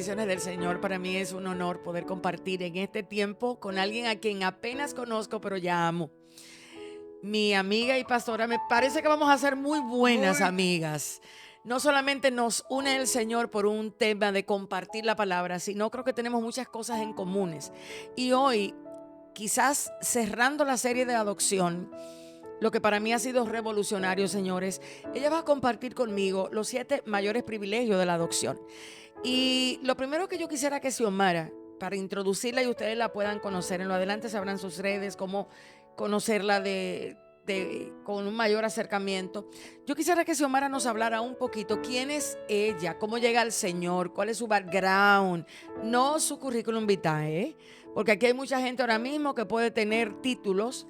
bendiciones del Señor. Para mí es un honor poder compartir en este tiempo con alguien a quien apenas conozco, pero ya amo. Mi amiga y pastora, me parece que vamos a ser muy buenas amigas. No solamente nos une el Señor por un tema de compartir la palabra, sino creo que tenemos muchas cosas en comunes. Y hoy, quizás cerrando la serie de adopción, lo que para mí ha sido revolucionario, señores, ella va a compartir conmigo los 7 mayores privilegios de la adopción. Y lo primero que yo quisiera que Xiomara, para introducirla y ustedes la puedan conocer, en lo adelante sabrán sus redes, cómo conocerla con un mayor acercamiento. Yo quisiera que Xiomara nos hablara un poquito quién es ella, cómo llega al Señor, cuál es su background, no su currículum vitae, porque aquí hay mucha gente ahora mismo que puede tener títulos,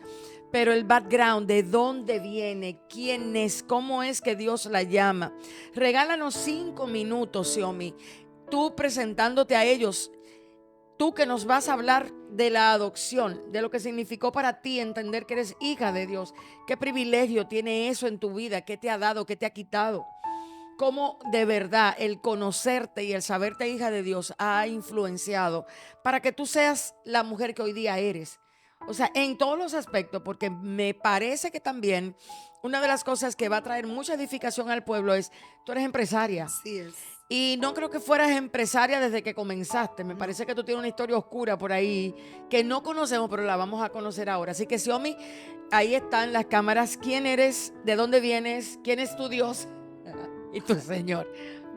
pero el background, de dónde viene, quién es, cómo es que Dios la llama. Regálanos 5 minutos, Xiomi, tú presentándote a ellos, tú que nos vas a hablar de la adopción, de lo que significó para ti entender que eres hija de Dios. ¿Qué privilegio tiene eso en tu vida? ¿Qué te ha dado? ¿Qué te ha quitado? ¿Cómo de verdad el conocerte y el saberte hija de Dios ha influenciado para que tú seas la mujer que hoy día eres? O sea, en todos los aspectos, porque me parece que también una de las cosas que va a traer mucha edificación al pueblo es, tú eres empresaria. Así es. Y no creo que fueras empresaria desde que comenzaste. Me parece que tú tienes una historia oscura por ahí que no conocemos, pero la vamos a conocer ahora. Así que, Xiomi, ahí están las cámaras. ¿Quién eres? ¿De dónde vienes? ¿Quién es tu Dios? Y tu Señor.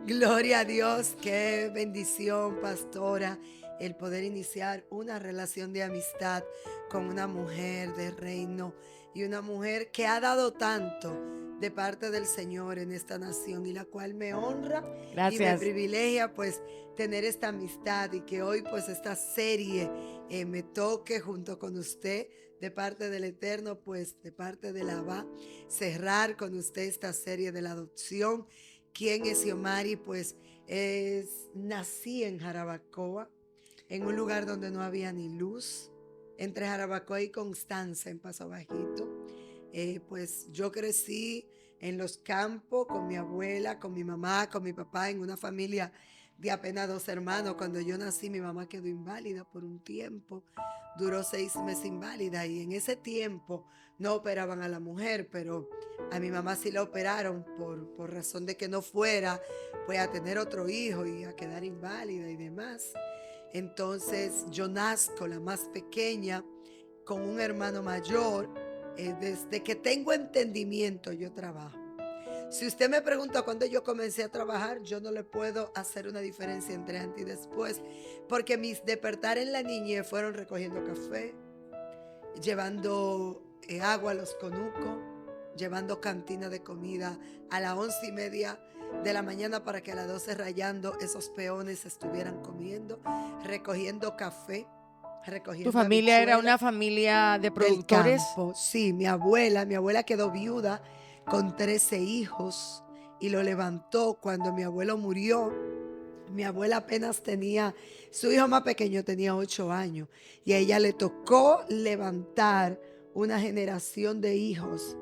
Gloria a Dios, qué bendición, pastora, el poder iniciar una relación de amistad con una mujer de reino y una mujer que ha dado tanto de parte del Señor en esta nación y la cual me honra. Gracias. Y me privilegia pues tener esta amistad y que hoy pues esta serie me toque junto con usted de parte del Eterno, pues de parte de la Abba, cerrar con usted esta serie de la adopción. ¿Quién es Xiomari? Pues nací en Jarabacoa, en un lugar donde no había ni luz, entre Jarabacoa y Constanza, en Paso Bajito. Pues yo crecí en los campos con mi abuela, con mi mamá, con mi papá, en una familia de apenas 2 hermanos. Cuando yo nací, mi mamá quedó inválida por un tiempo, duró 6 meses inválida, y en ese tiempo no operaban a la mujer, pero a mi mamá sí la operaron por razón de que no fuera pues a tener otro hijo y a quedar inválida y demás. Entonces yo nazco la más pequeña con un hermano mayor. Desde que tengo entendimiento yo trabajo. Si usted me pregunta cuándo yo comencé a trabajar, yo no le puedo hacer una diferencia entre antes y después, porque mis despertar en la niñez fueron recogiendo café, llevando agua a los conucos, llevando cantina de comida a las 11:30 de la mañana para que a las 12 rayando esos peones estuvieran comiendo, recogiendo café, recogiendo. ¿Tu familia era habichuela una familia de del productores? campo. Sí, mi abuela quedó viuda con 13 hijos y lo levantó cuando mi abuelo murió. Mi abuela apenas tenía, su hijo más pequeño tenía 8 años y a ella le tocó levantar una generación de hijos,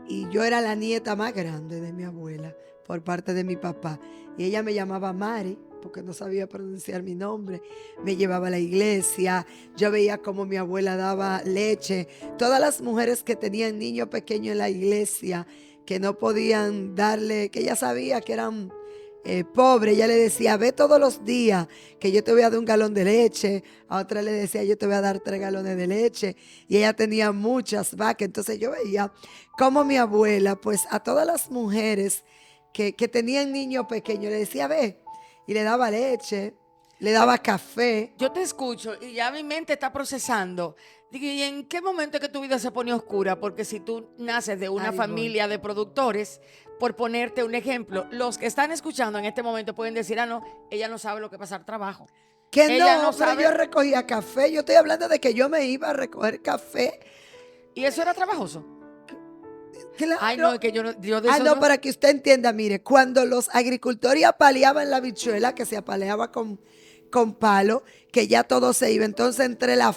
y yo era la nieta más grande de mi abuela por parte de mi papá, y ella me llamaba Mari porque no sabía pronunciar mi nombre, me llevaba a la iglesia, yo veía cómo mi abuela daba leche. Todas las mujeres que tenían niños pequeños en la iglesia que no podían darle, que ella sabía que eran pobre, ella le decía, ve todos los días que yo te voy a dar un galón de leche. A otra le decía, yo te voy a dar 3 galones de leche. Y ella tenía muchas vacas. Entonces yo veía cómo mi abuela, pues a todas las mujeres que tenían niños pequeños, le decía, ve, y le daba leche, le daba café. Yo te escucho y ya mi mente está procesando. Digo, ¿y en qué momento es que tu vida se pone oscura? Porque si tú naces de una Ahí voy. familia de productores, por ponerte un ejemplo, los que están escuchando en este momento pueden decir, ah, no, ella no sabe lo que es pasar trabajo. Que Ella no, no pero sabe. yo recogía café. Yo estoy hablando de que yo me iba a recoger café. ¿Y eso era trabajoso? Claro. Ay, no, es que yo de eso no, para que usted entienda, mire, cuando los agricultores apaleaban la habichuela, que se apaleaba con palo, que ya todo se iba, entonces entre la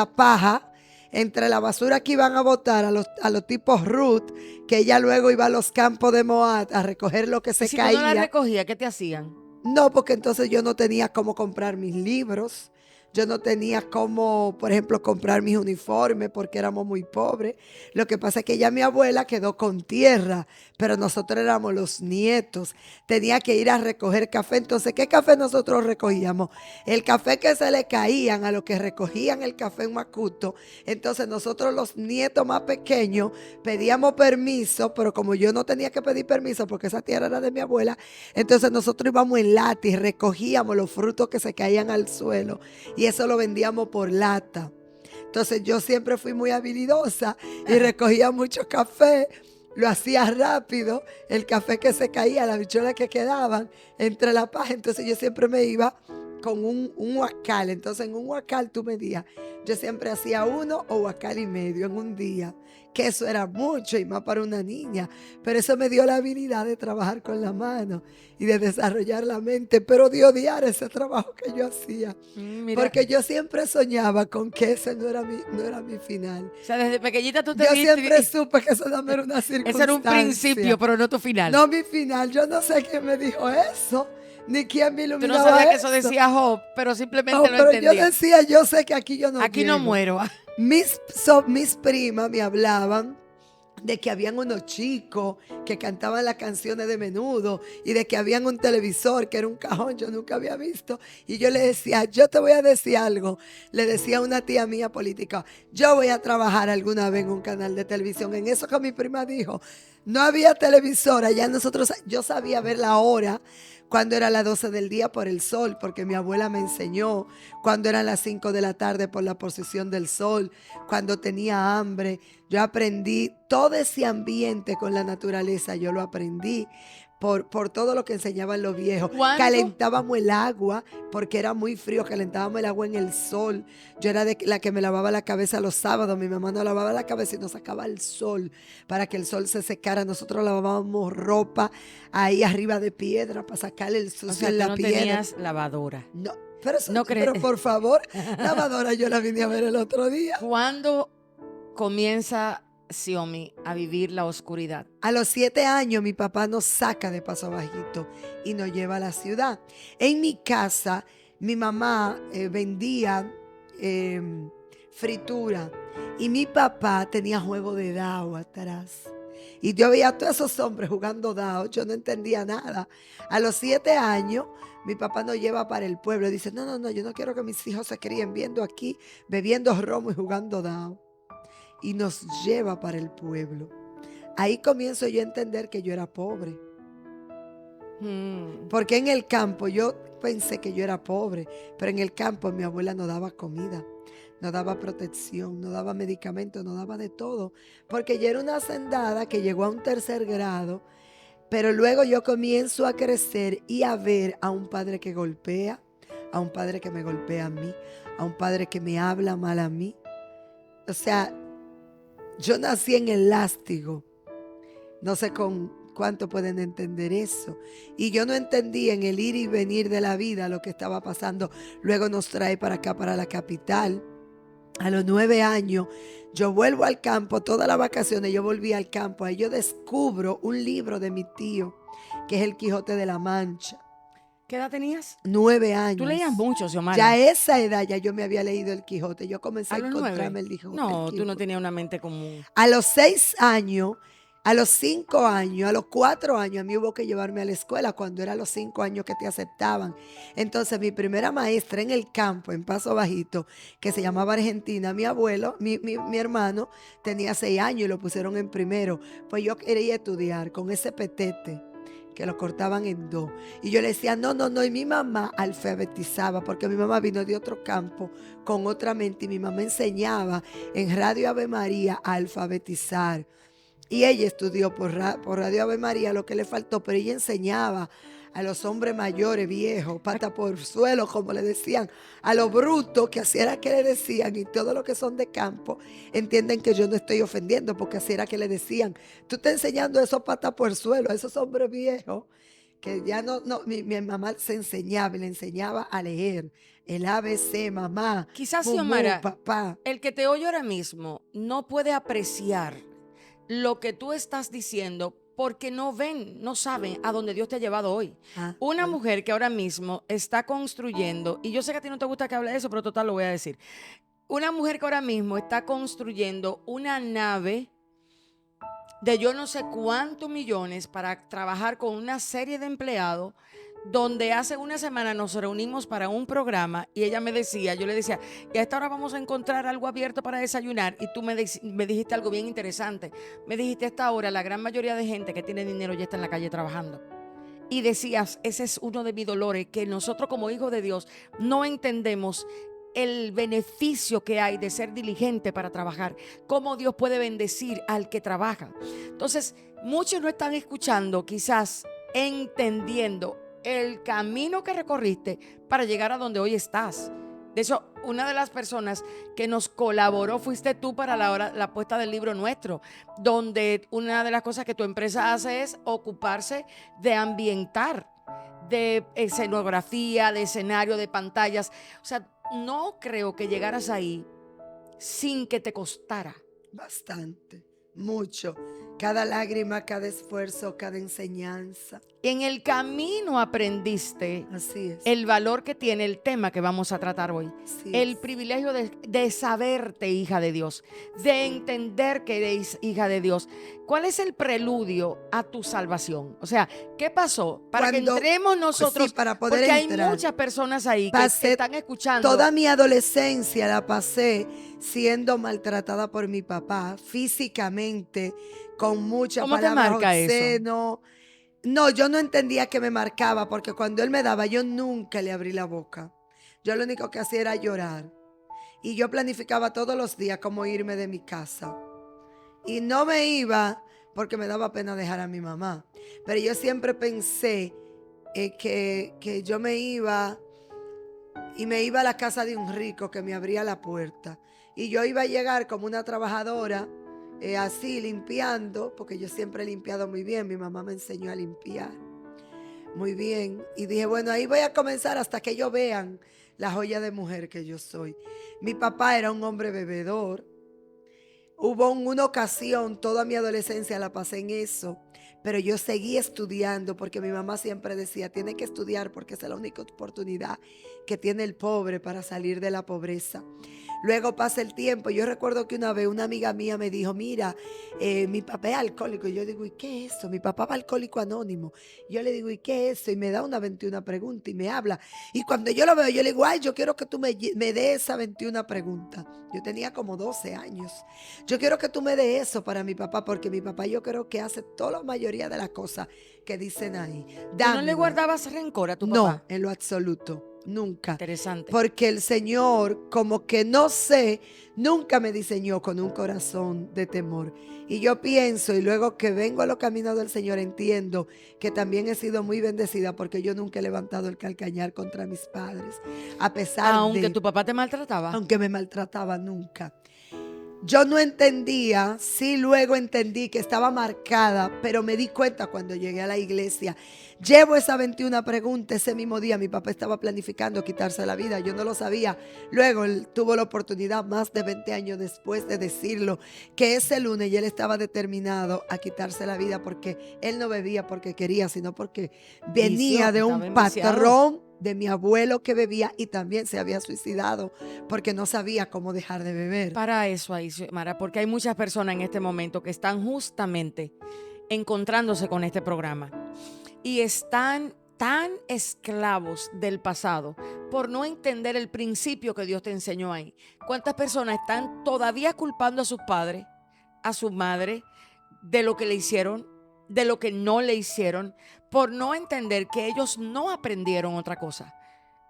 paja, entre la basura que iban a botar a los tipos Ruth, que ella luego iba a los campos de Moab a recoger lo que se si caía. tú no la recogías, ¿qué te hacían? No, porque entonces yo no tenía cómo comprar mis libros. Yo no tenía cómo, por ejemplo, comprar mis uniformes porque éramos muy pobres. Lo que pasa es que ya mi abuela quedó con tierra, pero nosotros éramos los nietos. Tenía que ir a recoger café. Entonces, ¿qué café nosotros recogíamos? El café que se le caían a los que recogían el café en Macuto. Entonces, nosotros los nietos más pequeños pedíamos permiso, pero como yo no tenía que pedir permiso porque esa tierra era de mi abuela, entonces nosotros íbamos en lata y recogíamos los frutos que se caían al suelo y eso lo vendíamos por lata. Entonces yo siempre fui muy habilidosa y recogía mucho café, lo hacía rápido, el café que se caía, las bicholas que quedaban entre la paja, entonces yo siempre me iba con un huacal, entonces en un huacal tú medías, yo siempre hacía 1,5 huacal en un día, que eso era mucho y más para una niña, pero eso me dio la habilidad de trabajar con la mano y de desarrollar la mente, pero de odiar ese trabajo que yo hacía. Mira, Porque yo siempre soñaba con que ese no era mi final. o sea, desde pequeñita tú te Yo viste, siempre supe que eso no era una ese era un principio, circunstancia. pero no tu final. No mi final. Yo no sé quién me dijo eso, ni quién me Tú no sabías iluminaba que eso eso. decía Job, pero simplemente No, lo pero yo entendía. decía, yo sé que aquí yo no Aquí no llego. muero. Mis primas me hablaban de que habían unos chicos que cantaban las canciones de Menudo y de que habían un televisor que era un cajón, yo nunca había visto. Y yo le decía, yo te voy a decir algo. Le decía a una tía mía política, yo voy a trabajar alguna vez en un canal de televisión. En eso que mi prima dijo, no había televisora, ya nosotros, yo sabía ver la hora cuando era las 12 del día por el sol, porque mi abuela me enseñó, cuando eran las 5 de la tarde por la posición del sol, cuando tenía hambre. Yo aprendí todo ese ambiente con la naturaleza, yo lo aprendí por todo lo que enseñaban los viejos. ¿Cuándo? Calentábamos el agua porque era muy frío, calentábamos el agua en el sol. Yo era de la que me lavaba la cabeza los sábados, mi mamá nos lavaba la cabeza y nos sacaba el sol para que el sol se secara. Nosotros lavábamos ropa ahí arriba de piedra para sacarle el O sucio sea, en tú la no piedra. tenías lavadora. No, pero, No crees. pero por favor, lavadora yo la vine a ver el otro día. ¿Cuándo comienza Xiomí a vivir la oscuridad? A los 7 años mi papá nos saca de Paso Bajito y nos lleva a la ciudad. En mi casa mi mamá vendía eh, fritura y mi papá tenía juego de dado atrás. Y yo veía a todos esos hombres jugando dado, yo no entendía nada. A los 7 años mi papá nos lleva para el pueblo y dice, no, no, no, yo no quiero que mis hijos se críen viendo aquí, bebiendo romo y jugando dado. Y nos lleva para el pueblo. Ahí comienzo yo a entender que yo era pobre. Porque en el campo yo pensé que yo era pobre, pero en el campo mi abuela nos daba comida, nos daba protección, nos daba medicamentos, nos daba de todo. Porque yo era una hacendada que llegó a un 3er grado, pero luego yo comienzo a crecer y a ver a un padre que golpea, a un padre que me golpea a mí, a un padre que me habla mal a mí. O sea, yo nací en el lástigo. No sé con cuánto pueden entender eso. Y yo no entendía en el ir y venir de la vida lo que estaba pasando. Luego nos trae para acá, para la capital. A los 9 años, yo vuelvo al campo, todas las vacaciones yo volví al campo. Ahí yo descubro un libro de mi tío, que es El Quijote de la Mancha. ¿Qué edad tenías? 9 años. Tú leías mucho, Xiomara. Ya a esa edad ya yo me había leído El Quijote. Yo comencé ¿A a los encontrarme 9? el Quijote. No, tú no tenías una mente común. A los 6 años, a los 5 años, a los 4 años, a mí hubo que llevarme a la escuela cuando era a los 5 años que te aceptaban. Entonces, mi primera maestra en el campo, en Paso Bajito, que se llamaba Argentina, mi abuelo, mi hermano, tenía 6 años y lo pusieron en primero. Pues yo quería estudiar con ese petete que lo cortaban en 2. Y yo le decía, no, no, no. Y mi mamá alfabetizaba, porque mi mamá vino de otro campo con otra mente. Y mi mamá enseñaba en Radio Ave María a alfabetizar. Y ella estudió por Radio Ave María lo que le faltó, pero ella enseñaba a los hombres mayores, viejos, pata por suelo, como le decían, a los brutos, que así era que le decían, y todos los que son de campo entienden que yo no estoy ofendiendo, porque así era que le decían. Tú estás enseñando a esos pata por suelo, a esos hombres viejos, que ya no, mi mamá se enseñaba, y le enseñaba a leer el ABC, mamá, Quizás, mumú, Xiomara, papá. el que te oye ahora mismo no puede apreciar lo que tú estás diciendo porque no ven, no saben a dónde Dios te ha llevado hoy. Una Bueno, mujer que ahora mismo está construyendo, y yo sé que a ti no te gusta que hable de eso, pero total lo voy a decir. Una mujer que ahora mismo está construyendo una nave de yo no sé cuántos millones para trabajar con una serie de empleados, donde hace una semana nos reunimos para un programa y ella me decía, yo le decía, y a esta hora vamos a encontrar algo abierto para desayunar, y tú me dijiste algo bien interesante. Me dijiste, a esta hora la gran mayoría de gente que tiene dinero ya está en la calle trabajando. Y decías, ese es uno de mis dolores, que nosotros como hijos de Dios no entendemos el beneficio que hay de ser diligente para trabajar, cómo Dios puede bendecir al que trabaja. Entonces, muchos no están escuchando, quizás entendiendo el camino que recorriste para llegar a donde hoy estás. De hecho, una de las personas que nos colaboró fuiste tú para la puesta del libro nuestro, donde una de las cosas que tu empresa hace es ocuparse de ambientar, de escenografía, de escenario, de pantallas. O sea, no creo que llegaras ahí sin que te costara. bastante, mucho. Cada lágrima, cada esfuerzo, cada enseñanza. En el camino aprendiste Así es, el valor que tiene el tema que vamos a tratar hoy. así El es. privilegio de saberte hija de Dios, de entender que eres hija de Dios. ¿Cuál es el preludio a tu salvación? O sea, ¿qué pasó? Para que Cuando, entremos pues nosotros, sí, para poder porque hay entrar. muchas personas ahí que Pasé están escuchando. toda mi adolescencia la pasé siendo maltratada por mi papá físicamente, con muchas ¿Cómo te palabras marca eso? obscenas. No, yo no entendía que me marcaba porque cuando él me daba yo nunca le abrí la boca. Yo lo único que hacía era llorar. Y yo planificaba todos los días cómo irme de mi casa. Y no me iba porque me daba pena dejar a mi mamá. Pero yo siempre pensé que yo me iba y me iba a la casa de un rico que me abría la puerta. Y yo iba a llegar como una trabajadora, así limpiando, porque yo siempre he limpiado muy bien. Mi mamá me enseñó a limpiar muy bien. Y dije, bueno, ahí voy a comenzar hasta que ellos vean la joya de mujer que yo soy. Mi papá era un hombre bebedor. Hubo una ocasión, toda mi adolescencia la pasé en eso, pero yo seguí estudiando porque mi mamá siempre decía, tiene que estudiar porque esa es la única oportunidad que tiene el pobre para salir de la pobreza. Luego pasa el tiempo. Yo recuerdo que una vez una amiga mía me dijo, mira, mi papá es alcohólico. Y yo digo, ¿y qué es eso? Mi papá va Alcohólico Anónimo. Yo le digo, ¿y qué es eso? Y me da una 21 pregunta y me habla. Y cuando yo lo veo, yo le digo, ay, yo quiero que tú me des esa 21 pregunta. Yo tenía como 12 años. Yo quiero que tú me des eso para mi papá, porque mi papá yo creo que hace toda la mayoría de las cosas que dicen ahí. ¿Tú no le Dámela. guardabas rencor a tu No, papá? en lo absoluto. Nunca. Interesante. Porque el Señor, como que no sé, nunca me diseñó con un corazón de temor. Y yo pienso, y luego que vengo a los caminos del Señor, entiendo que también he sido muy bendecida porque yo nunca he levantado el calcañar contra mis padres. A pesar Aunque de, tu papá te maltrataba. aunque me maltrataba nunca. Yo no entendía, sí luego entendí que estaba marcada, pero me di cuenta cuando llegué a la iglesia. Llevo esa 21 preguntas ese mismo día. Mi papá estaba planificando quitarse la vida, yo no lo sabía. Luego él tuvo la oportunidad más de 20 años después de decirlo, que ese lunes ya él estaba determinado a quitarse la vida porque él no bebía porque quería, sino porque venía de Estaba un enviciado. patrón de mi abuelo que bebía y también se había suicidado porque no sabía cómo dejar de beber. Para eso ahí, Xiomara, porque hay muchas personas en este momento que están justamente encontrándose con este programa y están tan esclavos del pasado por no entender el principio que Dios te enseñó ahí. ¿Cuántas personas están todavía culpando a sus padres, a su madre, de lo que le hicieron, de lo que no le hicieron, por no entender que ellos no aprendieron otra cosa?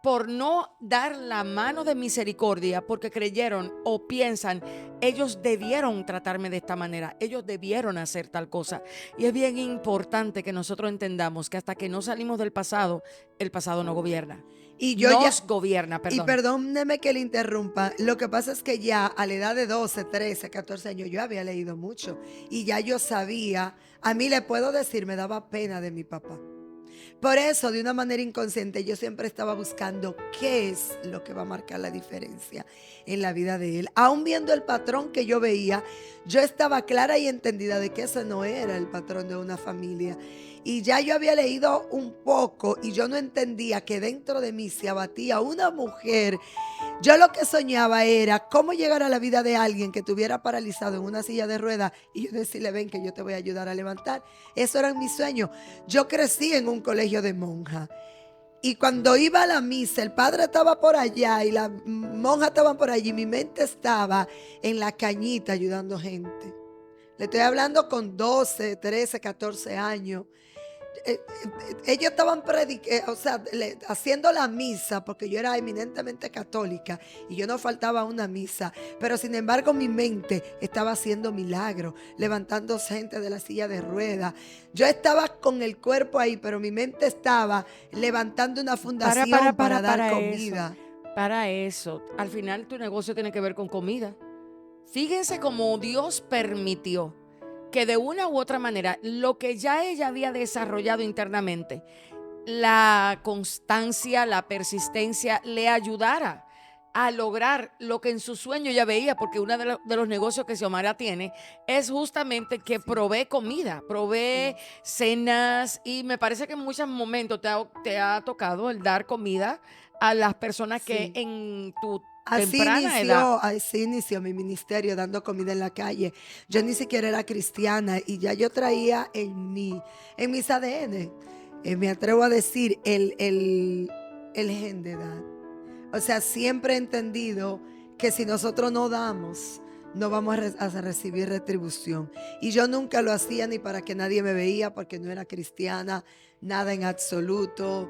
Por no dar la mano de misericordia, porque creyeron o piensan, ellos debieron tratarme de esta manera, ellos debieron hacer tal cosa. Y es bien importante que nosotros entendamos que hasta que no salimos del pasado, el pasado no gobierna. Y yo ya, Gobierna, y perdón. perdóneme que le interrumpa, lo que pasa es que ya a la edad de 12, 13, 14 años yo había leído mucho y ya yo sabía, a mí le puedo decir, me daba pena de mi papá. Por eso, de una manera inconsciente, yo siempre estaba buscando qué es lo que va a marcar la diferencia en la vida de él. Aún viendo el patrón que yo veía, yo estaba clara y entendida de que ese no era el patrón de una familia. Y ya yo había leído un poco y yo no entendía que dentro de mí se abatía una mujer. Yo lo que soñaba era cómo llegar a la vida de alguien que estuviera paralizado en una silla de ruedas y yo decirle, ven que yo te voy a ayudar a levantar. Eso era mi sueño. Yo crecí en un colegio de monjas. Y cuando iba a la misa, el padre estaba por allá y las monjas estaban por allí. Mi mente estaba en la cañita ayudando gente. Le estoy hablando con 12, 13, 14 años. Ellos estaban haciendo la misa porque yo era eminentemente católica y yo no faltaba a una misa, pero sin embargo mi mente estaba haciendo milagros, levantando gente de la silla de ruedas. Yo estaba con el cuerpo ahí, pero mi mente estaba levantando una fundación para dar comida. Para eso, al final tu negocio tiene que ver con comida. Fíjense cómo Dios permitió que de una u otra manera, lo que ya ella había desarrollado internamente, la constancia, la persistencia, le ayudara a lograr lo que en su sueño ya veía, porque uno de los negocios que Xiomara tiene es justamente que provee comida, provee cenas, y me parece que en muchos momentos te ha tocado el dar comida a las personas que en tu temprana edad. Así inició mi ministerio, dando comida en la calle. Yo ni siquiera era cristiana y ya yo traía en mis ADN, me atrevo a decir, el gen de dar. O sea, siempre he entendido que si nosotros no damos, no vamos a recibir retribución. Y yo nunca lo hacía ni para que nadie me veía, porque no era cristiana, nada en absoluto.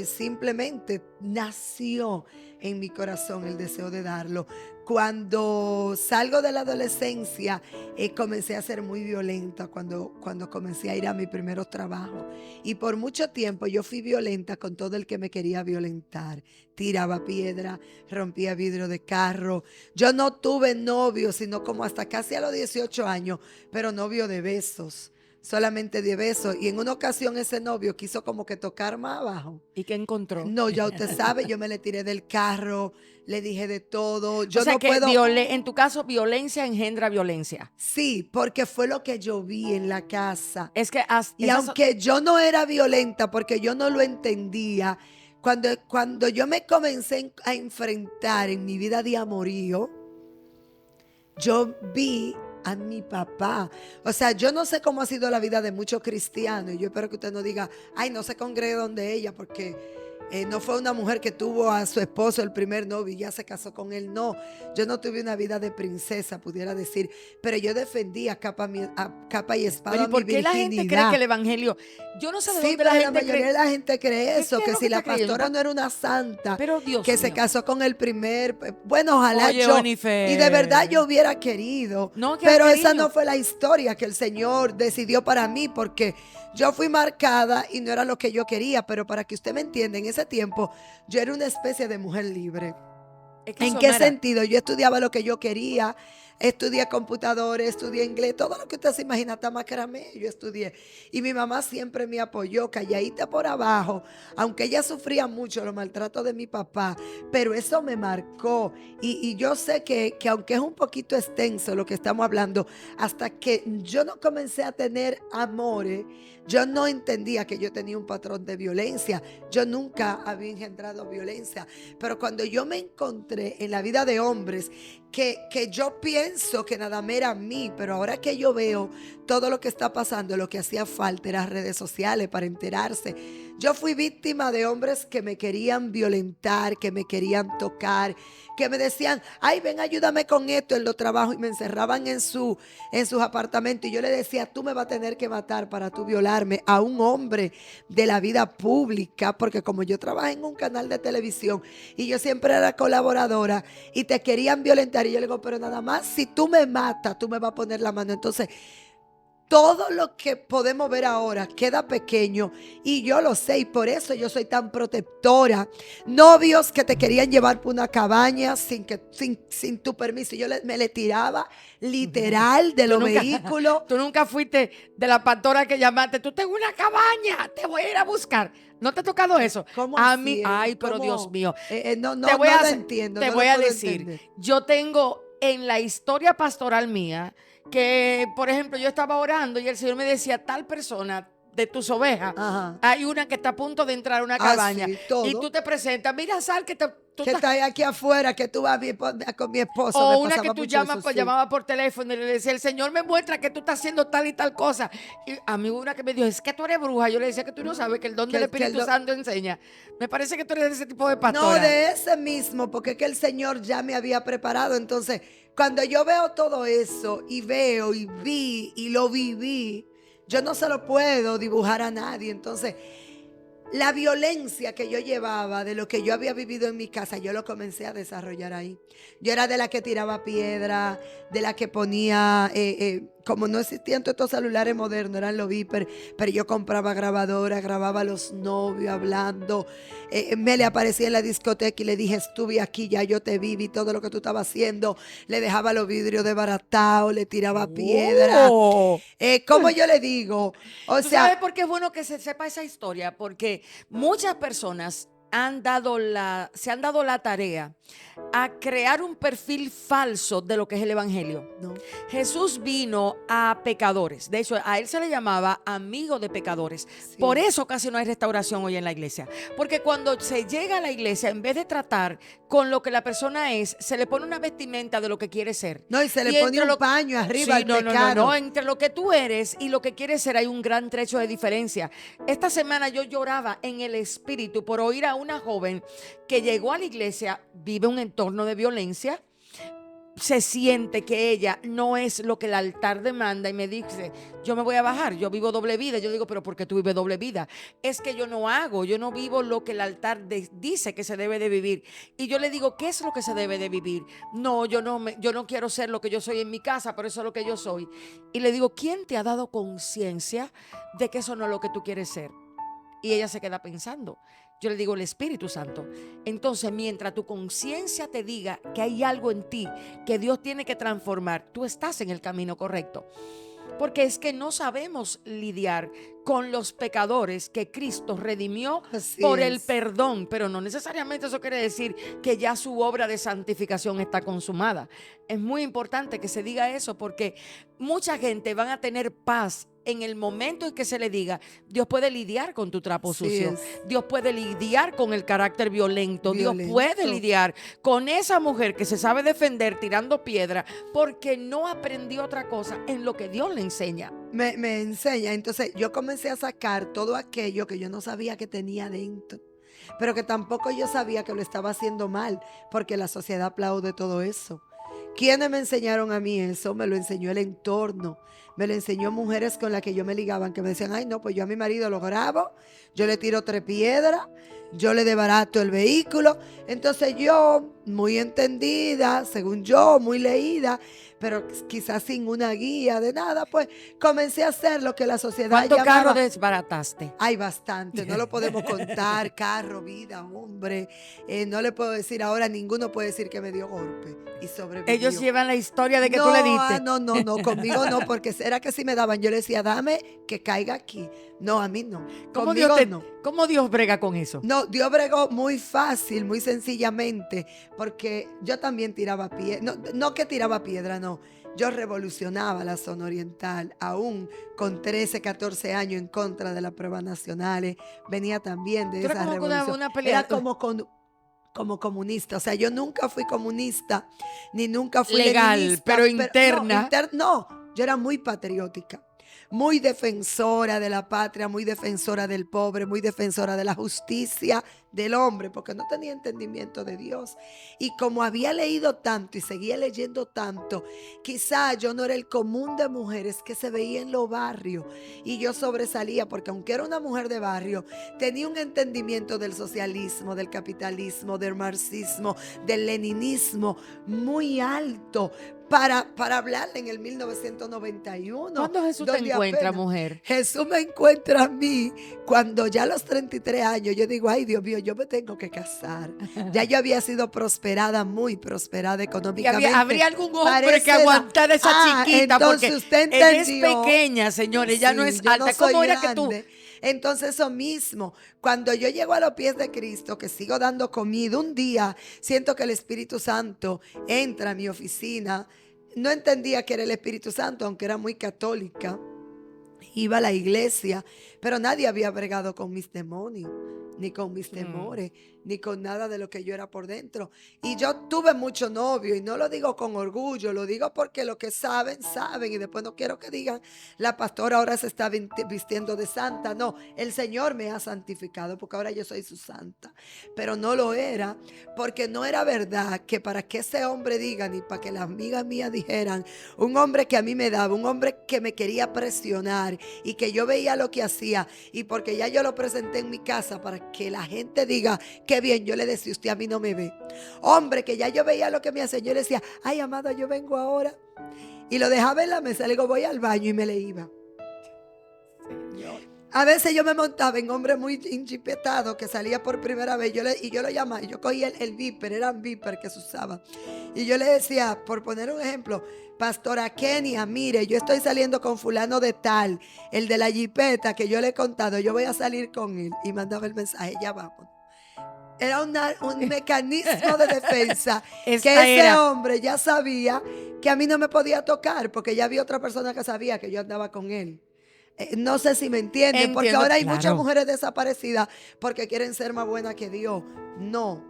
Simplemente nació en mi corazón el deseo de darlo. Cuando salgo de la adolescencia, comencé a ser muy violenta cuando comencé a ir a mis primeros trabajos. Y por mucho tiempo yo fui violenta con todo el que me quería violentar. Tiraba piedra, rompía vidrio de carro. Yo no tuve novio, sino como hasta casi a los 18 años, pero novio de besos. Solamente de besos. Y en una ocasión ese novio quiso como que tocar más abajo. ¿Y qué encontró? No, ya usted sabe, yo me le tiré del carro, le dije de todo. Yo o sea no que puedo. En tu caso, violencia engendra violencia. Sí, porque fue lo que yo vi en la casa. Es que y aunque yo no era violenta, porque yo no lo entendía, cuando yo me comencé a enfrentar en mi vida de amorío, yo vi a mi papá. O sea, yo no sé cómo ha sido la vida de muchos cristianos. Y yo espero que usted no diga, ay, no se congregue donde ella, porque no fue una mujer que tuvo a su esposo, el primer novio, y ya se casó con él. No, yo no tuve una vida de princesa, pudiera decir, pero yo defendía a capa y espada. ¿Y por qué la gente cree que el evangelio? Yo no sé de dónde la mayoría de la gente cree eso, que si la pastora no era una santa, pero Dios que mío, se casó con el primer, bueno, ojalá Oye, yo, Bonifer, y de verdad yo hubiera querido, pero esa no fue la historia que el Señor decidió para mí, porque yo fui marcada y no era lo que yo quería. Pero para que usted me entienda, en ese tiempo yo era una especie de mujer libre. ¿En qué sentido? Yo estudiaba lo que yo quería, estudié computadores, estudié inglés, todo lo que usted se imagina, hasta macramé, yo estudié. Y mi mamá siempre me apoyó, calladita por abajo, aunque ella sufría mucho los maltratos de mi papá, pero eso me marcó. Y yo sé que aunque es un poquito extenso lo que estamos hablando, hasta que yo no comencé a tener amores, yo no entendía que yo tenía un patrón de violencia. Yo nunca había engendrado violencia, pero cuando yo me encontré en la vida de hombres que yo pienso que nada más era mí, pero ahora que yo veo todo lo que está pasando, lo que hacía falta eran redes sociales para enterarse. Yo fui víctima de hombres que me querían violentar, que me querían tocar, que me decían, ay, ven, ayúdame con esto en los trabajos, y me encerraban en sus apartamentos, y yo le decía, tú me vas a tener que matar para tú violarme a un hombre de la vida pública, porque como yo trabajé en un canal de televisión y yo siempre era colaboradora y te querían violentar, y yo le digo, pero nada más si tú me matas, tú me vas a poner la mano. Entonces todo lo que podemos ver ahora queda pequeño y yo lo sé y por eso yo soy tan protectora. Novios que te querían llevar por una cabaña sin tu permiso. Me le tiraba literal de Tú los nunca, vehículos. tú nunca fuiste de la pastora que llamaste, tú tengo una cabaña, te voy a ir a buscar. ¿No te ha tocado eso? ¿Cómo A mí, así? ay, pero Dios ¿Cómo? mío. No, Te no, voy no a, lo hacer- entiendo, te no lo voy a puedo decir, entender. yo tengo en la historia pastoral mía que, por ejemplo, yo estaba orando y el Señor me decía, tal persona de tus ovejas, Ajá. hay una que está a punto de entrar a una Ah, cabaña sí, y tú todo. te presentas, mira, Sal, tú Que estás. está aquí afuera, que tú vas con mi esposo. Me O una que pasaba tú mucho llamas, eso, pues sí. llamaba por teléfono y le decía, el Señor me muestra que tú estás haciendo tal y tal cosa. Y a mí hubo una que me dijo, es que tú eres bruja. Yo le decía que tú no sabes que el don del Que el Espíritu Santo enseña. Me parece que tú eres de ese tipo de No, pastora. de ese mismo, porque es que el Señor ya me había preparado. Entonces, cuando yo veo todo eso y veo y vi y lo viví, yo no se lo puedo dibujar a nadie. Entonces, la violencia que yo llevaba de lo que yo había vivido en mi casa, yo lo comencé a desarrollar ahí. Yo era de la que tiraba piedra, de la que ponía, como no existían todos estos celulares modernos, eran los Viper, pero yo compraba grabadora, grababa a los novios hablando. Me le aparecía en la discoteca y le dije, estuve aquí, ya yo te vi todo lo que tú estabas haciendo. Le dejaba los vidrios desbaratados, le tiraba piedra. Oh. ¿Cómo yo le digo? O ¿Tú sabes sea, por qué es bueno que se sepa esa historia? Porque muchas personas se han dado la tarea a crear un perfil falso de lo que es el Evangelio. no. Jesús vino a pecadores. De hecho, a él se le llamaba amigo de pecadores. Sí. Por eso casi no hay restauración hoy en la iglesia. Porque cuando se llega a la iglesia, en vez de tratar con lo que la persona es, se le pone una vestimenta de lo que quiere ser. No, y se le Y pone entre un lo paño arriba Sí, al no. pecado. Entre lo que tú eres y lo que quieres ser hay un gran trecho de diferencia. Esta semana yo lloraba en el espíritu por oír a una joven que llegó a la iglesia, vive un entorno de violencia, se siente que ella no es lo que el altar demanda y me dice, yo me voy a bajar, yo vivo doble vida. Yo digo, pero ¿por qué tú vives doble vida? Es que yo no vivo lo que el altar dice que se debe de vivir. Y yo le digo, ¿qué es lo que se debe de vivir? No, yo no quiero ser lo que yo soy en mi casa, pero eso es lo que yo soy. Y le digo, ¿quién te ha dado conciencia de que eso no es lo que tú quieres ser? Y ella se queda pensando. Yo le digo el Espíritu Santo. Entonces, mientras tu conciencia te diga que hay algo en ti que Dios tiene que transformar, tú estás en el camino correcto. Porque es que no sabemos lidiar con los pecadores que Cristo redimió Así por el es. perdón, pero no necesariamente eso quiere decir que ya su obra de santificación está consumada. Es muy importante que se diga eso porque mucha gente van a tener paz en el momento en que se le diga, Dios puede lidiar con tu trapo Así sucio, es. Dios puede lidiar con el carácter violento, Dios puede Violento. lidiar con esa mujer que se sabe defender tirando piedra porque no aprendió otra cosa en lo que Dios le enseña. Me enseña. Entonces yo comencé a sacar todo aquello que yo no sabía que tenía dentro. Pero que tampoco yo sabía que lo estaba haciendo mal. Porque la sociedad aplaude todo eso. ¿Quiénes me enseñaron a mí eso? Me lo enseñó el entorno. Me lo enseñó mujeres con las que yo me ligaban. Que me decían, ay no, pues yo a mi marido lo grabo. Yo le tiro 3 piedras. Yo le desbarato el vehículo. Entonces yo, muy entendida, según yo, muy leída, pero quizás sin una guía de nada, pues comencé a hacer lo que la sociedad ¿Cuántos llamaba. carros desbarataste? Hay bastante, no lo podemos contar, carro, vida, hombre. No le puedo decir ahora, ninguno puede decir que me dio golpe y sobrevivió. Ellos llevan la historia de que no, tú le diste. no, conmigo no, porque era que si me daban, yo le decía, dame que caiga aquí. No, a mí no. Conmigo no. ¿Cómo Dios brega con eso? No, Dios bregó muy fácil, muy sencillamente, porque yo también tiraba piedra, no que tiraba piedra, no. Yo revolucionaba la zona oriental, aún con 13, 14 años en contra de las pruebas nacionales. Venía también de Tú eres esa como que revolución. una pelea Era como comunista, o sea, yo nunca fui comunista, ni nunca fui legal, leninista, pero interna. no, yo era muy patriótica. Muy defensora de la patria, muy defensora del pobre, muy defensora de la justicia del hombre, porque no tenía entendimiento de Dios. Y como había leído tanto y seguía leyendo tanto, quizá yo no era el común de mujeres que se veía en los barrios. Y yo sobresalía, porque aunque era una mujer de barrio, tenía un entendimiento del socialismo, del capitalismo, del marxismo, del leninismo muy alto. para hablarle en el 1991. ¿Cuándo Jesús te donde encuentra, apenas mujer? Jesús me encuentra a mí cuando ya a los 33 años yo digo, ay Dios mío, yo me tengo que casar. Ya yo había sido prosperada, muy prosperada Y económicamente. habría algún hombre Parece que aguantara esa chiquita, entonces porque usted ella es entendió. pequeña, señores, ella no Sí, es yo alta. no soy ¿Cómo era que tú? grande. Entonces eso mismo, cuando yo llego a los pies de Cristo, que sigo dando comida, un día siento que el Espíritu Santo entra a mi oficina. No entendía que era el Espíritu Santo, aunque era muy católica. Iba a la iglesia, pero nadie había bregado con mis demonios, ni con mis temores, ni con nada de lo que yo era por dentro. Y yo tuve mucho novio, y no lo digo con orgullo, lo digo porque lo que saben, saben. Y después no quiero que digan, la pastora ahora se está vistiendo de santa. No, el Señor me ha santificado, porque ahora yo soy su santa. Pero no lo era, porque no era verdad que para que ese hombre diga, ni para que las amigas mías dijeran, un hombre que a mí me daba, un hombre que me quería presionar y que yo veía lo que hacía, y porque ya yo lo presenté en mi casa para que la gente diga, qué bien, yo le decía, usted a mí no me ve. Hombre, que ya yo veía lo que me hacía, yo le decía, ay amada, yo vengo ahora. Y lo dejaba en la mesa, le digo, voy al baño, y me le iba. Señor. A veces yo me montaba en hombre muy inchipetado que salía por primera vez, y yo lo llamaba, yo cogía el Viper, eran Viper que se usaba, y yo le decía, por poner un ejemplo, pastora Kenia, mire, yo estoy saliendo con fulano de tal, el de la jipeta que yo le he contado, yo voy a salir con él, y mandaba el mensaje, ya vamos. Era un mecanismo de defensa que Esta ese era. hombre ya sabía que a mí no me podía tocar, porque ya había otra persona que sabía que yo andaba con él. No sé si me entienden, porque Entiendo, ahora hay muchas claro. mujeres desaparecidas porque quieren ser más buenas que Dios. No.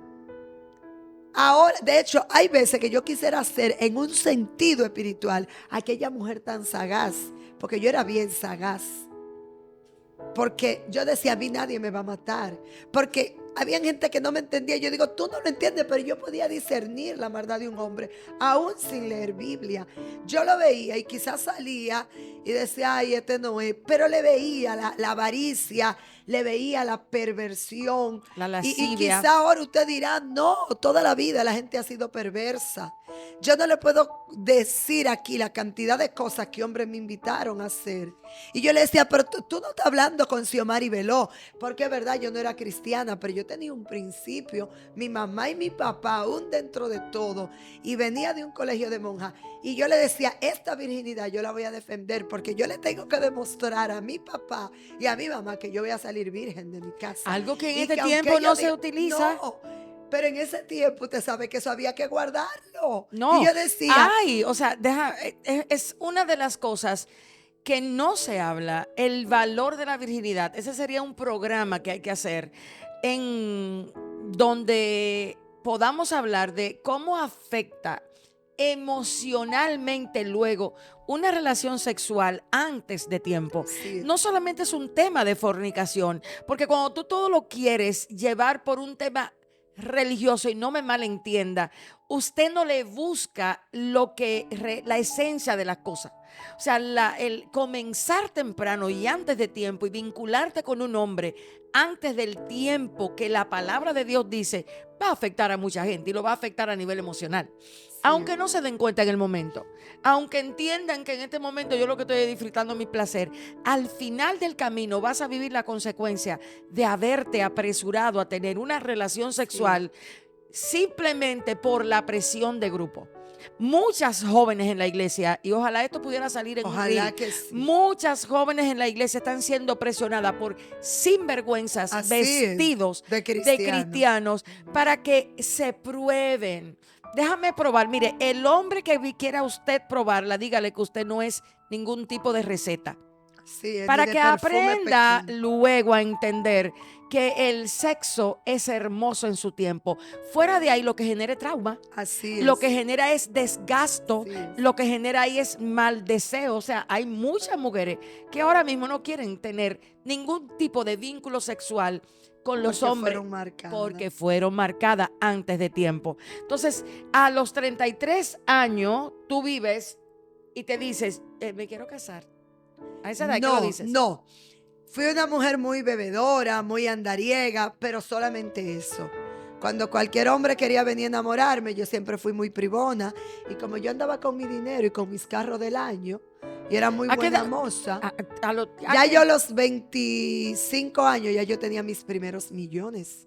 Ahora, de hecho, hay veces que yo quisiera ser en un sentido espiritual aquella mujer tan sagaz, porque yo era bien sagaz. Porque yo decía, a mí nadie me va a matar. Porque había gente que no me entendía. Yo digo, tú no lo entiendes, pero yo podía discernir la maldad de un hombre, aún sin leer Biblia. Yo lo veía y quizás salía y decía, ay, este no es. Pero le veía la avaricia, le veía la perversión. La Y lascivia. quizás ahora usted dirá, no, toda la vida la gente ha sido perversa. Yo no le puedo decir aquí la cantidad de cosas que hombres me invitaron a hacer. Y yo le decía, pero tú no estás hablando con Xiomari Veló, porque es verdad, yo no era cristiana, pero yo tenía un principio, mi mamá y mi papá, aún dentro de todo, y venía de un colegio de monjas. Y yo le decía, esta virginidad yo la voy a defender, porque yo le tengo que demostrar a mi papá y a mi mamá que yo voy a salir virgen de mi casa. Algo que en Y este que aunque tiempo no ellos se utiliza. no, pero en ese tiempo usted sabe que eso había que guardarlo. No. Y yo decía, Ay, o sea, es una de las cosas que no se habla, el valor de la virginidad. Ese sería un programa que hay que hacer en donde podamos hablar de cómo afecta emocionalmente luego una relación sexual antes de tiempo. sí, No solamente es un tema de fornicación, porque cuando tú todo lo quieres llevar por un tema religioso, y no me malentienda, usted no le busca la esencia de las cosas. O sea, el comenzar temprano y antes de tiempo y vincularte con un hombre antes del tiempo que la palabra de Dios dice, va a afectar a mucha gente y lo va a afectar a nivel emocional. Aunque no se den cuenta en el momento, aunque entiendan que en este momento yo lo que estoy es disfrutando mi placer, al final del camino vas a vivir la consecuencia de haberte apresurado a tener una relación sexual simplemente por la presión de grupo. Muchas jóvenes en la iglesia, y ojalá esto pudiera salir en un ojalá reel, que sí. muchas jóvenes en la iglesia están siendo presionadas por sinvergüenzas Así vestidos es, de de cristianos para que se prueben. Déjame probar. Mire, el hombre que quiera usted probarla, dígale que usted no es ningún tipo de receta. Sí, Para de que perfume aprenda pequeño. luego a entender que el sexo es hermoso en su tiempo. Fuera de ahí lo que genera es trauma, Así lo es. que genera es desgasto, Así es. lo que genera ahí es mal deseo. O sea, hay muchas mujeres que ahora mismo no quieren tener ningún tipo de vínculo sexual con los Porque hombres fueron marcadas. porque fueron marcadas antes de tiempo. Entonces, a los 33 años, tú vives y te dices, me quiero casar. A esa edad que lo dices. No. Fui una mujer muy bebedora, muy andariega, pero solamente eso. Cuando cualquier hombre quería venir a enamorarme, yo siempre fui muy privona. Y como yo andaba con mi dinero y con mis carros del año, y era muy ¿A qué buena edad? moza, ¿A ya qué? yo a los 25 años, ya yo tenía mis primeros millones.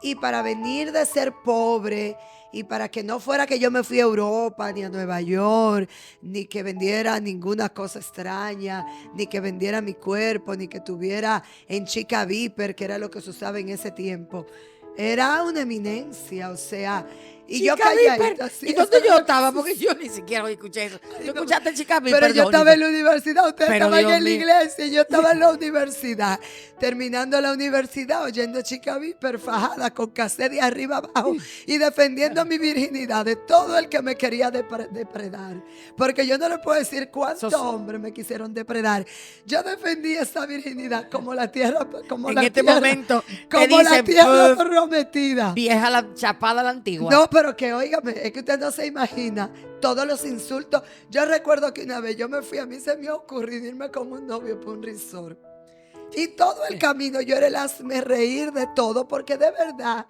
Y para venir de ser pobre y para que no fuera que yo me fui a Europa ni a Nueva York, ni que vendiera ninguna cosa extraña, ni que vendiera mi cuerpo, ni que tuviera en Chica Viper, que era lo que se usaba en ese tiempo. Era una eminencia, o sea, y yo Chica Viper. calladita, así, ¿Y eso dónde era yo lo que estaba? se Porque usaba. yo ni siquiera escuché eso. Ay, ¿Tú no. escuchaste Chica Pero Viper, yo estaba en Dónica? la universidad, ustedes Pero estaban Dios en la mío. iglesia y yo estaba en la universidad, terminando la universidad, oyendo Chica Viper fajada con cassette de arriba abajo y defendiendo mi virginidad de todo el que me quería depredar. Porque yo no le puedo decir cuántos hombres me quisieron depredar. Yo defendí esa virginidad como la tierra, En este momento te como la dicen, tierra "Puf, prometida. vieja la chapada la antigua". No, pero que óigame, es que usted no se imagina todos los insultos. Yo recuerdo que una vez yo me fui, a mí se me ocurrió irme con un novio por un resort. Y todo el camino yo era el hazme reír de todo, porque de verdad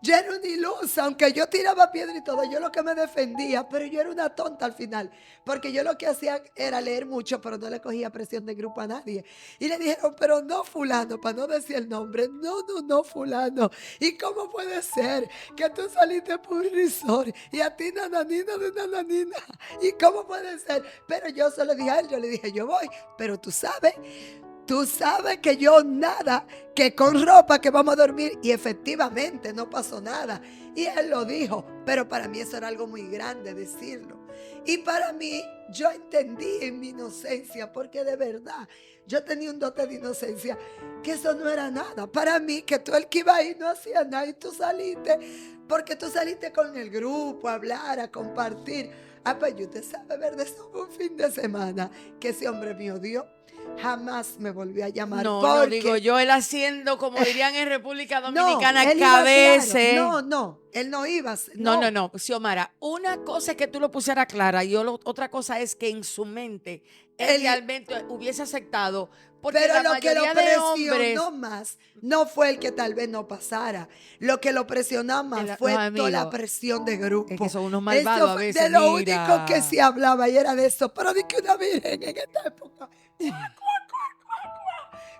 yo era una ilusa, aunque yo tiraba piedra y todo, yo lo que me defendía, pero yo era una tonta al final, porque yo lo que hacía era leer mucho, pero no le cogía presión de grupo a nadie. Y le dijeron, pero no fulano, para no decir el nombre, no fulano. ¿Y cómo puede ser que tú saliste por un resort y a ti nananina de nananina? ¿Y cómo puede ser? Pero yo se lo dije a él, yo le dije, yo voy, pero tú sabes. Tú sabes que yo nada, que con ropa que vamos a dormir. Y efectivamente no pasó nada. Y él lo dijo, pero para mí eso era algo muy grande decirlo. Y para mí, yo entendí en mi inocencia, porque de verdad, yo tenía un dote de inocencia, que eso no era nada. Para mí, que tú el que iba ahí no hacía nada y tú saliste, porque tú saliste con el grupo a hablar, a compartir. Ah, pues yo usted sabe, ¿verdad? Eso fue un fin de semana que ese hombre me odió. Jamás me volvió a llamar No, digo porque yo, él haciendo, como dirían en República no, Dominicana, él iba claro. cabece. No, él no iba. No, Xiomara, una cosa es que tú lo pusieras clara y otra cosa es que en su mente él Él- realmente hubiese aceptado, porque Pero la lo que lo mayoría de hombres, presionó más no fue el que tal vez no pasara. Lo que lo presionó más los fue toda la amigos, presión de es que grupo. son unos Eso malvados a fue veces, de lo único que mira. se hablaba y era de eso. Pero di que una virgen en esta época.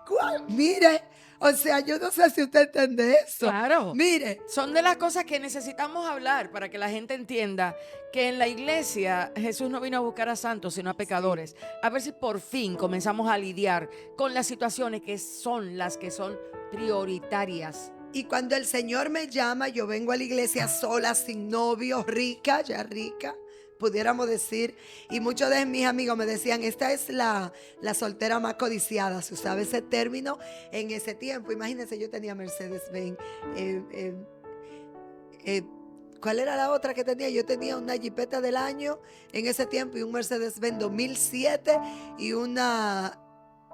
¿Cuál? Mire, o sea, yo no sé si usted entiende eso. Claro. Mire, Son de las cosas que necesitamos hablar para que la gente entienda que en la iglesia Jesús no vino a buscar a santos, sino a pecadores. A ver si por fin comenzamos a lidiar con las situaciones que son las que son prioritarias. y cuando el Señor me llama, yo vengo a la iglesia sola, sin novio, rica, ya rica, pudiéramos decir. Y muchos de mis amigos me decían, esta es la soltera más codiciada. Se usaba ese término en ese tiempo. Imagínense, yo tenía Mercedes-Benz. ¿Cuál era la otra que tenía? Yo tenía una Jeepeta del año en ese tiempo y un Mercedes-Benz 2007 y una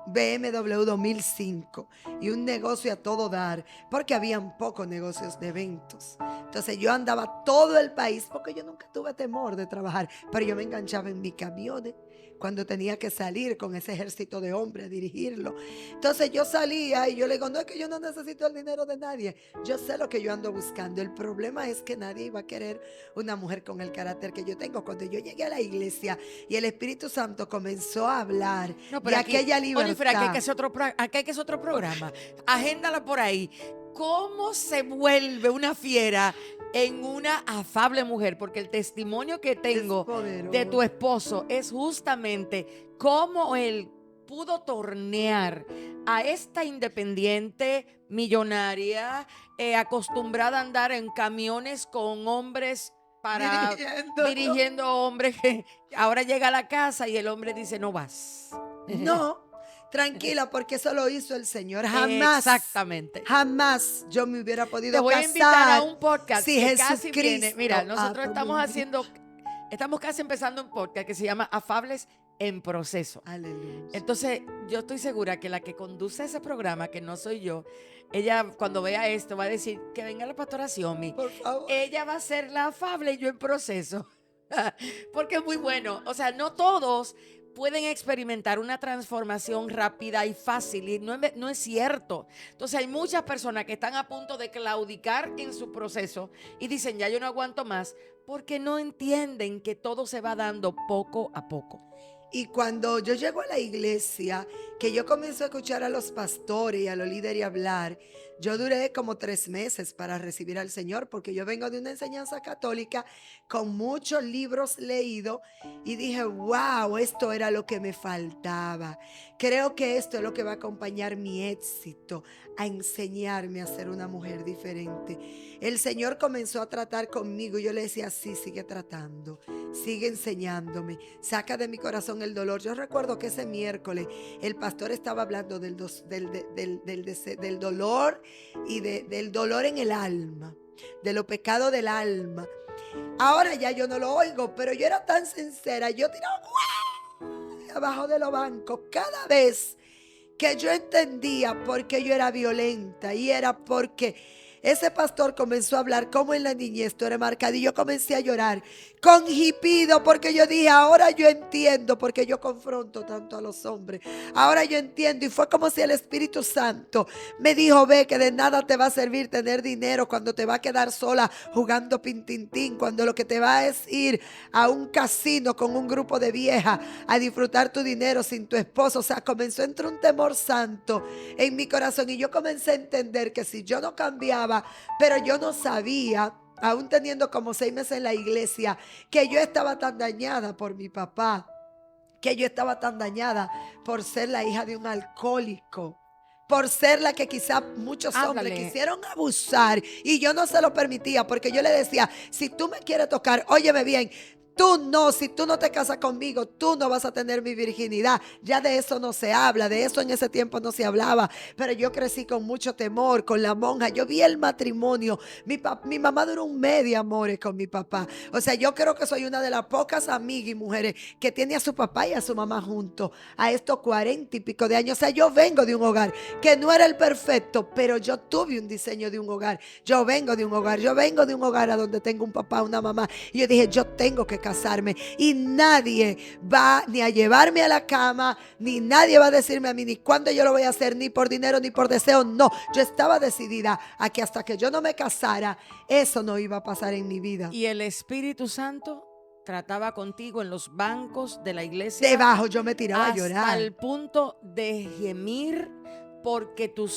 BMW 2005 y un negocio a todo dar, porque habían pocos negocios de eventos. Entonces yo andaba todo el país porque yo nunca tuve temor de trabajar, pero yo me enganchaba en mis camiones cuando tenía que salir con ese ejército de hombres a dirigirlo. Entonces yo salía y yo le digo, no es que yo no necesito el dinero de nadie, yo sé lo que yo ando buscando. El problema es que nadie iba a querer una mujer con el carácter que yo tengo. Cuando yo llegué a la iglesia y el Espíritu Santo comenzó a hablar No, de pero aquí, aquella libertad. Olifera, aquí hay que hacer aquí hay que hacer otro programa. Agéndala por ahí. ¿Cómo se vuelve una fiera en una afable mujer? Porque el testimonio que tengo de tu esposo es justamente cómo él pudo tornear a esta independiente millonaria, acostumbrada a andar en camiones con hombres para dirigiendo hombres que ahora llega a la casa y el hombre dice no vas. No, tranquila, porque eso lo hizo el Señor. Jamás, Exactamente. jamás yo me hubiera podido Te voy a casar invitar a un podcast si que casi Jesucristo. viene. Mira, nosotros pues estamos muy haciendo, estamos casi empezando un podcast que se llama Afables en Proceso. bien. Aleluya. Entonces, yo estoy segura que la que conduce ese programa, que no soy yo, ella cuando vea esto va a decir que venga la pastora Xiomi. Por favor. Ella va a ser la afable y yo en proceso. Porque es muy bueno. O sea, no todos pueden experimentar una transformación rápida y fácil, y no es cierto. Entonces hay muchas personas que están a punto de claudicar en su proceso y dicen, ya yo no aguanto más, porque no entienden que todo se va dando poco a poco. Y cuando yo llego a la iglesia, que yo comienzo a escuchar a los pastores y a los líderes hablar, yo duré como 3 meses para recibir al Señor, porque yo vengo de una enseñanza católica con muchos libros leídos y dije, wow, esto era lo que me faltaba. Creo que esto es lo que va a acompañar mi éxito, a enseñarme a ser una mujer diferente. El Señor comenzó a tratar conmigo y yo le decía, sí, sigue tratando, sigue enseñándome, saca de mi corazón el dolor. Yo recuerdo que ese miércoles el pastor estaba hablando del dolor y del dolor en el alma, de los pecados del alma. Ahora ya yo no lo oigo, pero yo era tan sincera, yo tiraba abajo de los bancos cada vez que yo entendía por qué yo era violenta, y era porque ese pastor comenzó a hablar como en la niñez tú eres marcada, y yo comencé a llorar con hipido, porque yo dije, ahora yo entiendo por qué yo confronto tanto a los hombres. Ahora yo entiendo, y fue como si el Espíritu Santo me dijo, ve que de nada te va a servir tener dinero cuando te va a quedar sola jugando pintintín, cuando lo que te va es ir a un casino con un grupo de viejas a disfrutar tu dinero sin tu esposo. O sea, comenzó a entrar un temor santo en mi corazón, y yo comencé a entender que si yo no cambiaba, pero yo no sabía, aún teniendo como 6 meses en la iglesia, que yo estaba tan dañada por mi papá, que yo estaba tan dañada por ser la hija de un alcohólico, por ser la que quizá muchos hombres quisieron abusar, y yo no se lo permitía, porque yo le decía, si tú me quieres tocar, óyeme bien, tú no, si tú no te casas conmigo, tú no vas a tener mi virginidad. Ya de eso no se habla, de eso en ese tiempo no se hablaba. Pero yo crecí con mucho temor, con la monja. Yo vi el matrimonio. Mi mamá duró 1 mes de amores con mi papá. O sea, yo creo que soy una de las pocas amigas y mujeres que tiene a su papá y a su mamá juntos a estos 40 y pico de años. O sea, yo vengo de un hogar que no era el perfecto, pero yo tuve un diseño de un hogar. Yo vengo de un hogar a donde tengo un papá, una mamá. Y yo dije, yo tengo que casarme, y nadie va ni a llevarme a la cama, ni nadie va a decirme a mí ni cuándo yo lo voy a hacer, ni por dinero ni por deseo. No, yo estaba decidida a que hasta que yo no me casara, eso no iba a pasar en mi vida. Y el Espíritu Santo trataba contigo en los bancos de la iglesia. Debajo yo me tiraba a llorar. Hasta el punto de gemir porque tu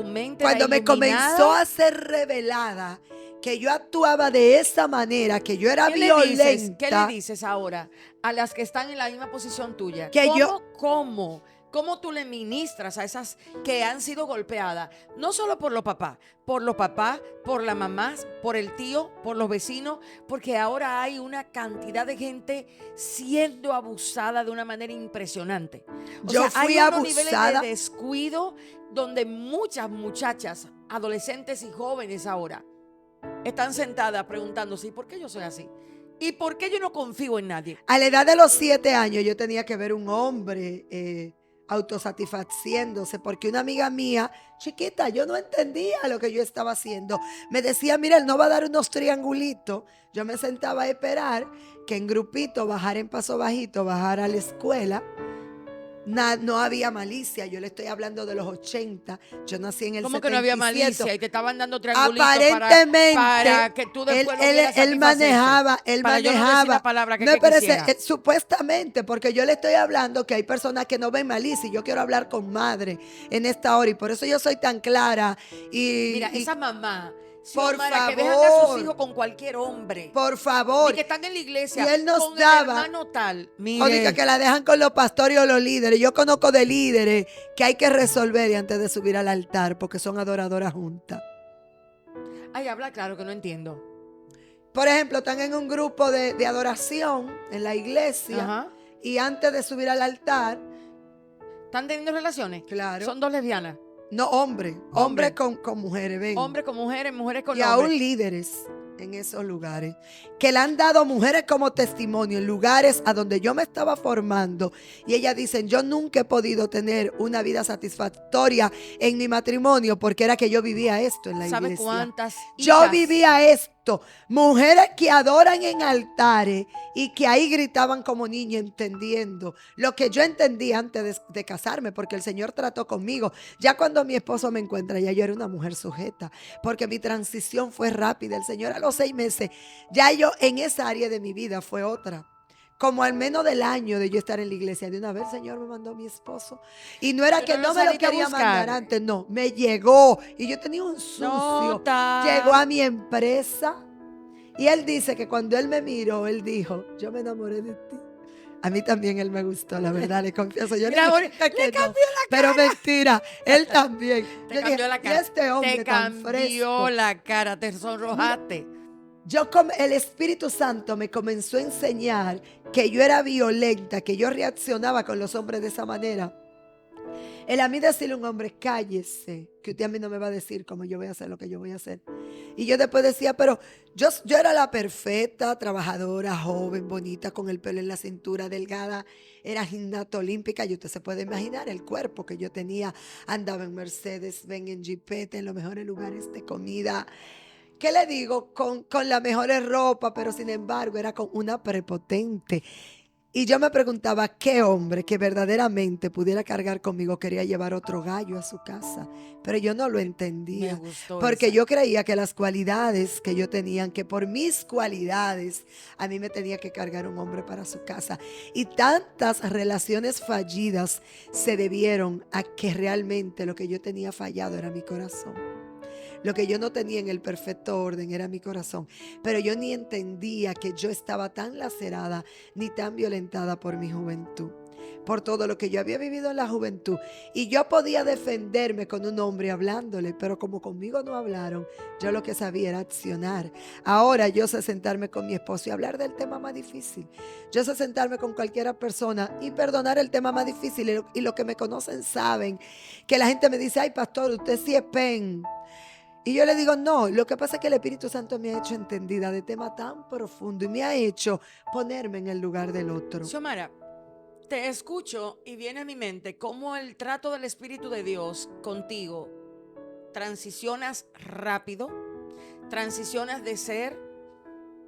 mente cuando era me comenzó a ser revelada que yo actuaba de esa manera, que yo era violenta. ¿Qué le dices ahora a las que están en la misma posición tuya? Que ¿Cómo tú le ministras a esas que han sido golpeadas? No solo por los papás, por las mamás, por el tío, por los vecinos, porque ahora hay una cantidad de gente siendo abusada de una manera impresionante. Yo fui hay abusada. unos niveles de descuido donde muchas muchachas, adolescentes y jóvenes ahora están sentadas preguntándose, ¿y por qué yo soy así? ¿Y por qué yo no confío en nadie? A la edad de los 7 años yo tenía que ver un hombre autosatisfaciéndose, porque una amiga mía, chiquita, yo no entendía lo que yo estaba haciendo. Me decía, mira, él no va a dar unos triangulitos. Yo me sentaba a esperar que en grupito bajara en paso bajito, bajara a la escuela. No había malicia, yo le estoy hablando de los 80, yo nací en el 77. ¿Cómo que no había malicia? Y te estaban dando triangulitos aparentemente para que tú después él manejaba, supuestamente, porque yo le estoy hablando que hay personas que no ven malicia, y yo quiero hablar con madre en esta hora, y por eso yo soy tan clara. Mira, esa mamá, por favor, que dejan a sus hijos con cualquier hombre, por favor, y que están en la iglesia, y él nos con daba, el hermano tal, o diga que la dejan con los pastores o los líderes. Yo conozco de líderes que hay que resolver antes de subir al altar, porque son adoradoras juntas. Ay, habla claro que no entiendo. Por ejemplo, están en un grupo de adoración en la iglesia. Ajá. Y antes de subir al altar, ¿están teniendo relaciones? Claro. Son 2 lesbianas. No, hombre con mujeres, ven. Hombres con mujeres, mujeres con hombres. Y aún líderes en esos lugares, que le han dado mujeres como testimonio en lugares a donde yo me estaba formando, y ellas dicen, yo nunca he podido tener una vida satisfactoria en mi matrimonio, porque era que yo vivía esto en la iglesia. ¿Sabe cuántas hijas? Yo vivía esto visto mujeres que adoran en altares y que ahí gritaban como niñas entendiendo lo que yo entendí antes de casarme, porque el Señor trató conmigo. Ya cuando mi esposo me encuentra, ya yo era una mujer sujeta, porque mi transición fue rápida. El Señor a los 6 meses, ya yo en esa área de mi vida fue otra. Como al menos del año de yo estar en la iglesia, de una vez el Señor me mandó a mi esposo. Y no era Tú que no lo no me lo saliste a quería mandar buscar. antes, no, me llegó. Y yo tenía un sucio. Llegó a Nota. mi empresa. Y él dice que cuando él me miró, él dijo, yo me enamoré de ti. A mí también él me gustó, la verdad, le confieso. Yo le Mira, dije le que no, cambió la pero mentira, él también. Te Yo dije, cambió la y cara. este hombre Te tan cambió fresco. la cara, te sonrojaste. El Espíritu Santo me comenzó a enseñar que yo era violenta, que yo reaccionaba con los hombres de esa manera. El a mí decirle a un hombre, cállese, que usted a mí no me va a decir cómo yo voy a hacer lo que yo voy a hacer. Y yo después decía, pero yo era la perfecta, trabajadora, joven, bonita, con el pelo en la cintura, delgada, era gimnasta olímpica, y usted se puede imaginar el cuerpo que yo tenía. Andaba en Mercedes, ven en Jeepeta, en los mejores lugares de comida. ¿Qué le digo? Con la mejor ropa, pero sin embargo era con una prepotente. Y yo me preguntaba qué hombre que verdaderamente pudiera cargar conmigo quería llevar otro gallo a su casa. Pero yo no lo Me entendía. gustó Porque esa. yo creía que las cualidades que yo tenía, que por mis cualidades a mí me tenía que cargar un hombre para su casa. Y tantas relaciones fallidas se debieron a que realmente lo que yo tenía fallado era mi corazón. Lo que yo no tenía en el perfecto orden era mi corazón. Pero yo ni entendía que yo estaba tan lacerada ni tan violentada por mi juventud. Por todo lo que yo había vivido en la juventud. Y yo podía defenderme con un hombre hablándole, pero como conmigo no hablaron, yo lo que sabía era accionar. Ahora yo sé sentarme con mi esposo y hablar del tema más difícil. Yo sé sentarme con cualquiera persona y perdonar el tema más difícil. Y lo que me conocen saben que la gente me dice, ay pastor, usted sí es pen. Y yo le digo, no, lo que pasa es que el Espíritu Santo me ha hecho entendida de tema tan profundo y me ha hecho ponerme en el lugar del otro. Xiomara, te escucho y viene a mi mente cómo el trato del Espíritu de Dios contigo transicionas rápido, transicionas de ser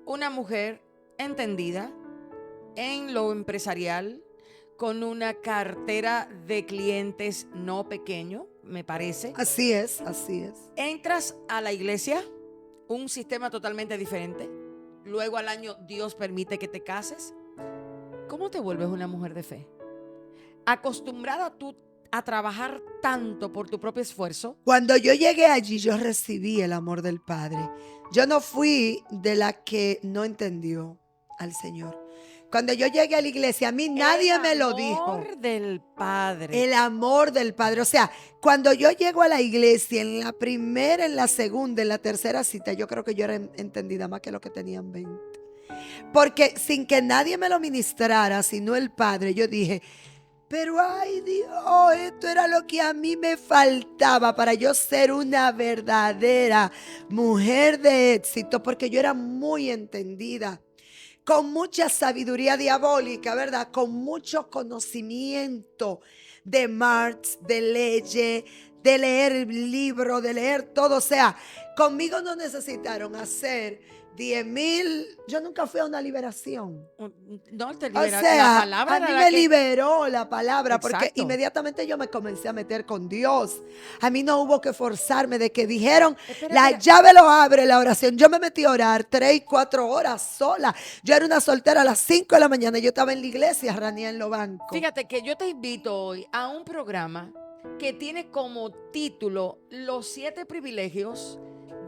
una mujer entendida en lo empresarial, con una cartera de clientes no pequeño, me parece. Así es, así es. Entras a la iglesia, un sistema totalmente diferente. Luego al año Dios permite que te cases. ¿Cómo te vuelves una mujer de fe? Acostumbrada tú a trabajar tanto por tu propio esfuerzo. Cuando yo llegué allí, yo recibí el amor del Padre. Yo no fui de la que no entendió al Señor. Cuando yo llegué a la iglesia, a mí nadie me lo dijo. El amor del Padre. El amor del Padre. O sea, cuando yo llego a la iglesia, en la primera, en la segunda, en la tercera cita, yo creo que yo era entendida más que lo que tenían 20. Porque sin que nadie me lo ministrara, sino el Padre, yo dije, pero ay Dios, esto era lo que a mí me faltaba para yo ser una verdadera mujer de éxito, porque yo era muy entendida, con mucha sabiduría diabólica, ¿verdad? Con mucho conocimiento de Marx, de leyes, de leer libros, de leer todo. O sea, conmigo no necesitaron hacer 10,000. Yo nunca fui a una liberación. No te O libera. La sea, palabra a era mí la me que... liberó la palabra, porque Exacto. inmediatamente yo me comencé a meter con Dios. A mí no hubo que forzarme de que dijeron, Espera, la espera. llave lo abre la oración. Yo me metí a orar 3 y 4 horas sola. Yo era una soltera a las 5 de la mañana. Yo estaba en la iglesia, ranía en los bancos. Fíjate que yo te invito hoy a un programa que tiene como título Los 7 privilegios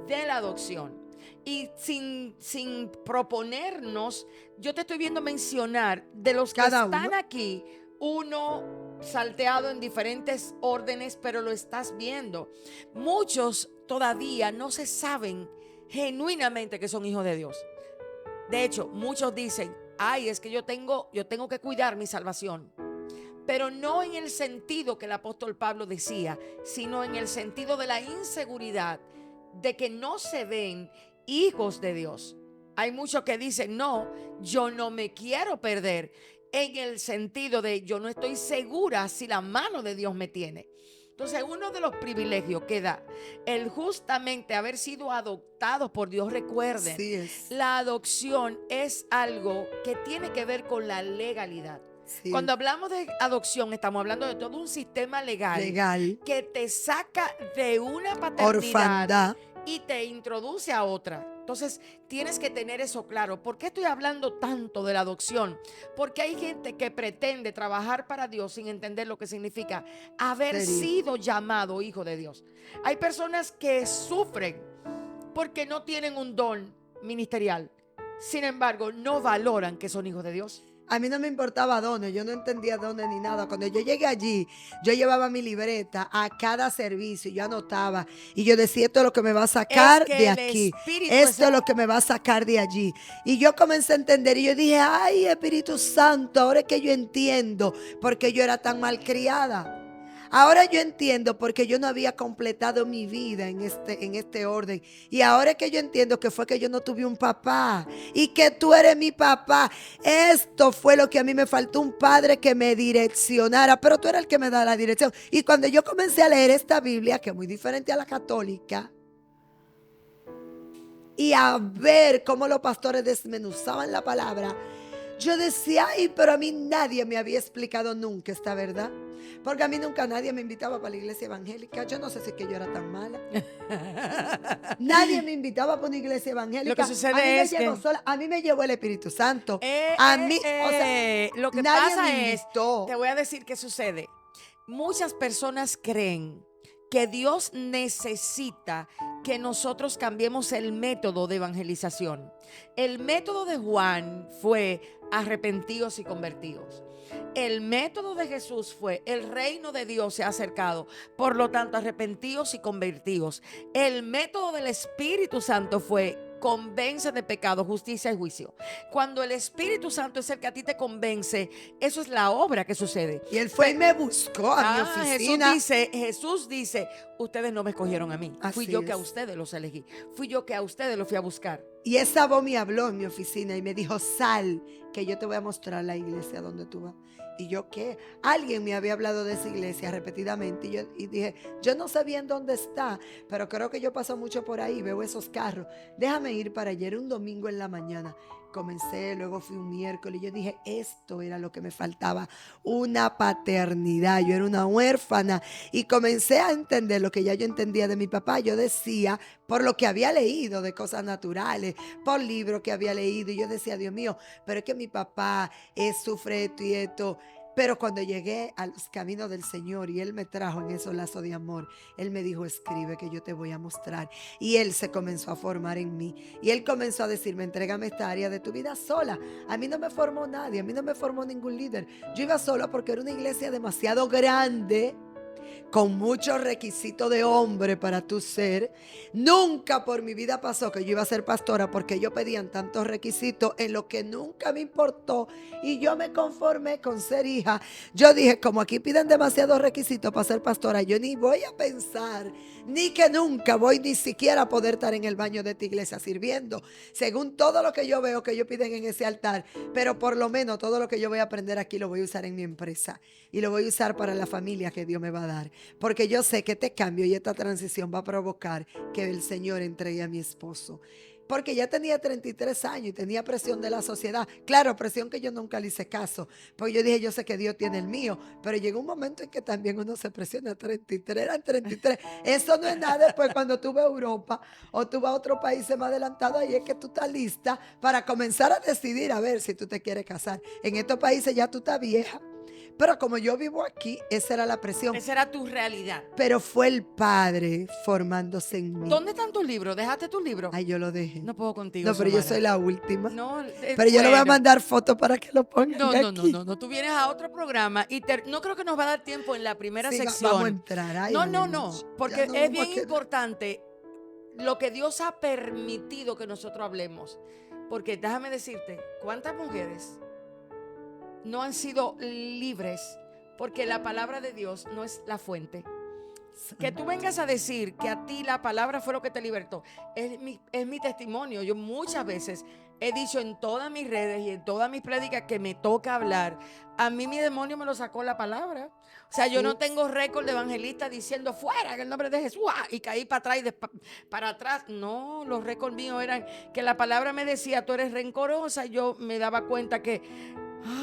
de la adopción. Y sin proponernos, yo te estoy viendo mencionar de los que Cada están uno. aquí, uno salteado en diferentes órdenes, pero lo estás viendo. Muchos todavía no se saben genuinamente que son hijos de Dios. De hecho, muchos dicen, ay, es que yo tengo que cuidar mi salvación. Pero no en el sentido que el apóstol Pablo decía, sino en el sentido de la inseguridad, de que no se ven hijos de Dios. Hay muchos que dicen, no, yo no me quiero perder, en el sentido de yo no estoy segura si la mano de Dios me tiene. Entonces, uno de los privilegios que da el justamente haber sido adoptados por Dios, recuerden, Así es. la adopción es algo que tiene que ver con la legalidad. Sí, Cuando hablamos de adopción, estamos hablando de todo un sistema legal, que te saca de una paternidad orfandad. y te introduce a otra. Entonces, tienes que tener eso claro. ¿Por qué estoy hablando tanto de la adopción? Porque hay gente que pretende trabajar para Dios sin entender lo que significa haber Ser hijo. sido llamado hijo de Dios. Hay personas que sufren porque no tienen un don ministerial. Sin embargo, no valoran que son hijos de Dios. A mí no me importaba dónde, yo no entendía dónde ni nada. Cuando yo llegué allí, yo llevaba mi libreta a cada servicio, yo anotaba y yo decía, esto es lo que me va a sacar Es que de el aquí, Espíritu esto es- es lo que me va a sacar de allí. Y yo comencé a entender y yo dije, ay, Espíritu Santo, ahora es que yo entiendo por qué yo era tan malcriada. Ahora yo entiendo porque yo no había completado mi vida en este orden. Y ahora es que yo entiendo que fue que yo no tuve un papá y que tú eres mi papá. Esto fue lo que a mí me faltó, un padre que me direccionara, pero tú eres el que me da la dirección. Y cuando yo comencé a leer esta Biblia, que es muy diferente a la católica, y a ver cómo los pastores desmenuzaban la palabra, yo decía, ay, pero a mí nadie me había explicado nunca esta verdad. Porque a mí nunca nadie me invitaba para la iglesia evangélica. Yo no sé si es que yo era tan mala. Nadie me invitaba para una iglesia evangélica. Lo que sucede a mí me es llegó que- sola. A mí me llevó el Espíritu Santo. A mí, o sea, lo que nadie pasa me es, invitó. te voy a decir qué sucede. Muchas personas creen que Dios necesita que nosotros cambiemos el método de evangelización. El método de Juan fue arrepentidos y convertidos. El método de Jesús fue el reino de Dios se ha acercado, por lo tanto arrepentidos y convertidos. El método del Espíritu Santo fue convence de pecado, justicia y juicio. Cuando el Espíritu Santo es el que a ti te convence, eso es la obra que sucede. Y él fue y me buscó a mi oficina. Jesús dice, ustedes no me escogieron a mí, fui Así yo que a es. ustedes los elegí, fui yo que a ustedes los fui a buscar. Y esa voz me habló en mi oficina y me dijo, sal, que yo te voy a mostrar la iglesia donde tú vas. Y yo, ¿qué? Alguien me había hablado de esa iglesia repetidamente. Y dije, yo no sé bien dónde está, pero creo que yo paso mucho por ahí, veo esos carros. Déjame ir para ayer, un domingo en la mañana. Comencé, luego fui un miércoles y yo dije, esto era lo que me faltaba, una paternidad. Yo era una huérfana y comencé a entender lo que ya yo entendía de mi papá. Yo decía, por lo que había leído de cosas naturales, por libros que había leído, y yo decía, Dios mío, pero es que mi papá sufre esto y esto. Pero cuando llegué a los caminos del Señor y Él me trajo en esos lazos de amor, Él me dijo, escribe que yo te voy a mostrar. Y Él se comenzó a formar en mí. Y Él comenzó a decirme, entrégame esta área de tu vida sola. A mí no me formó nadie, a mí no me formó ningún líder. Yo iba sola porque era una iglesia demasiado grande, con muchos requisitos de hombre para tu ser. Nunca por mi vida pasó que yo iba a ser pastora porque ellos pedían tantos requisitos en lo que nunca me importó y yo me conformé con ser hija. Yo dije, como aquí piden demasiados requisitos para ser pastora, yo ni voy a pensar, ni que nunca voy ni siquiera a poder estar en el baño de esta iglesia sirviendo, según todo lo que yo veo que ellos piden en ese altar, pero por lo menos todo lo que yo voy a aprender aquí lo voy a usar en mi empresa y lo voy a usar para la familia que Dios me va a dar. Porque yo sé que este cambio y esta transición va a provocar que el Señor entregue a mi esposo. Porque ya tenía 33 años y tenía presión de la sociedad. Claro, presión que yo nunca le hice caso. Porque yo dije, yo sé que Dios tiene el mío. Pero llegó un momento en que también uno se presiona. 33, eran 33. Eso no es nada después cuando tú vas a Europa o tú vas a otro país más adelantado. Ahí es que tú estás lista para comenzar a decidir a ver si tú te quieres casar. En estos países ya tú estás vieja. Pero como yo vivo aquí, esa era la presión. Esa era tu realidad. Pero fue el Padre formándose en mí. ¿Dónde están tus libros? ¿Dejaste tus libros? Ay, yo lo dejé. No puedo contigo, No, pero yo Xiomara. soy la última. No, Pero yo le voy a bueno. mandar fotos para que lo pongan aquí. No. Tú vienes a otro programa y no creo que nos va a dar tiempo en la primera Sí, sección. vamos a entrar. Ay, No, aleluya. porque Ya no es vamos a bien quedar. importante lo que Dios ha permitido que nosotros hablemos. Porque déjame decirte, ¿cuántas mujeres no han sido libres? Porque la palabra de Dios no es la fuente. Que tú vengas a decir que a ti la palabra fue lo que te libertó, es mi testimonio. Yo muchas veces he dicho en todas mis redes y en todas mis prédicas que me toca hablar. A mí mi demonio me lo sacó la palabra. O sea, yo Sí. no tengo récord de evangelista diciendo fuera en el nombre de Jesús y caí para atrás y para atrás. No, los récords míos eran que la palabra me decía, tú eres rencorosa. Y yo me daba cuenta que,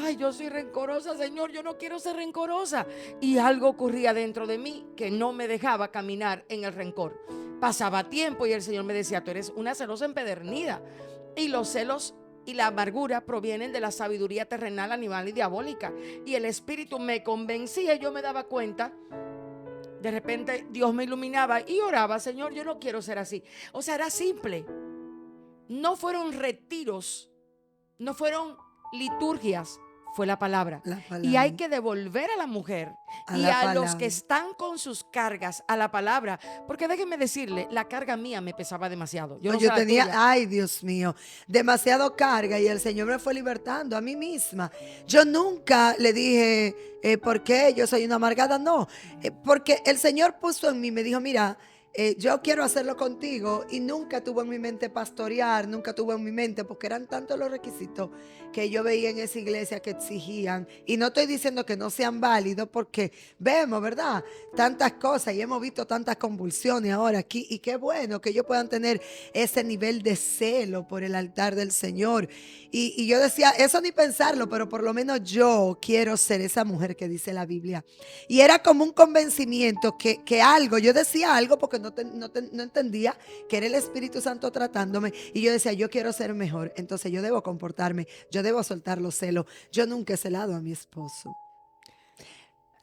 ay, yo soy rencorosa, Señor, yo no quiero ser rencorosa. Y algo ocurría dentro de mí que no me dejaba caminar en el rencor. Pasaba tiempo y el Señor me decía, tú eres una celosa empedernida. Y los celos y la amargura provienen de la sabiduría terrenal, animal y diabólica. Y el Espíritu me convencía y yo me daba cuenta. De repente Dios me iluminaba y oraba, Señor, yo no quiero ser así. O sea, era simple. No fueron retiros, no fueron liturgias, fue la palabra. La palabra. Y hay que devolver a la mujer A y la a los palabra. que están con sus cargas a la palabra. Porque déjenme decirle, la carga mía me pesaba demasiado. Yo no sé Yo la tenía, tuya. ay Dios mío, demasiado carga y el Señor me fue libertando a mí misma. Yo nunca le dije, ¿por qué? Yo soy una amargada. No, porque el Señor puso en mí, me dijo, mira, yo quiero hacerlo contigo y nunca tuvo en mi mente pastorear, nunca tuvo en mi mente, porque eran tantos los requisitos que yo veía en esa iglesia que exigían. Y no estoy diciendo que no sean válidos porque vemos, ¿verdad? Tantas cosas y hemos visto tantas convulsiones ahora aquí y qué bueno que ellos puedan tener ese nivel de celo por el altar del Señor. Y yo decía, eso ni pensarlo, pero por lo menos yo quiero ser esa mujer que dice la Biblia. Y era como un convencimiento que algo, yo decía algo porque no entendía que era el Espíritu Santo tratándome. Y yo decía, yo quiero ser mejor, entonces yo debo comportarme, yo debo soltar los celos. Yo nunca he celado a mi esposo.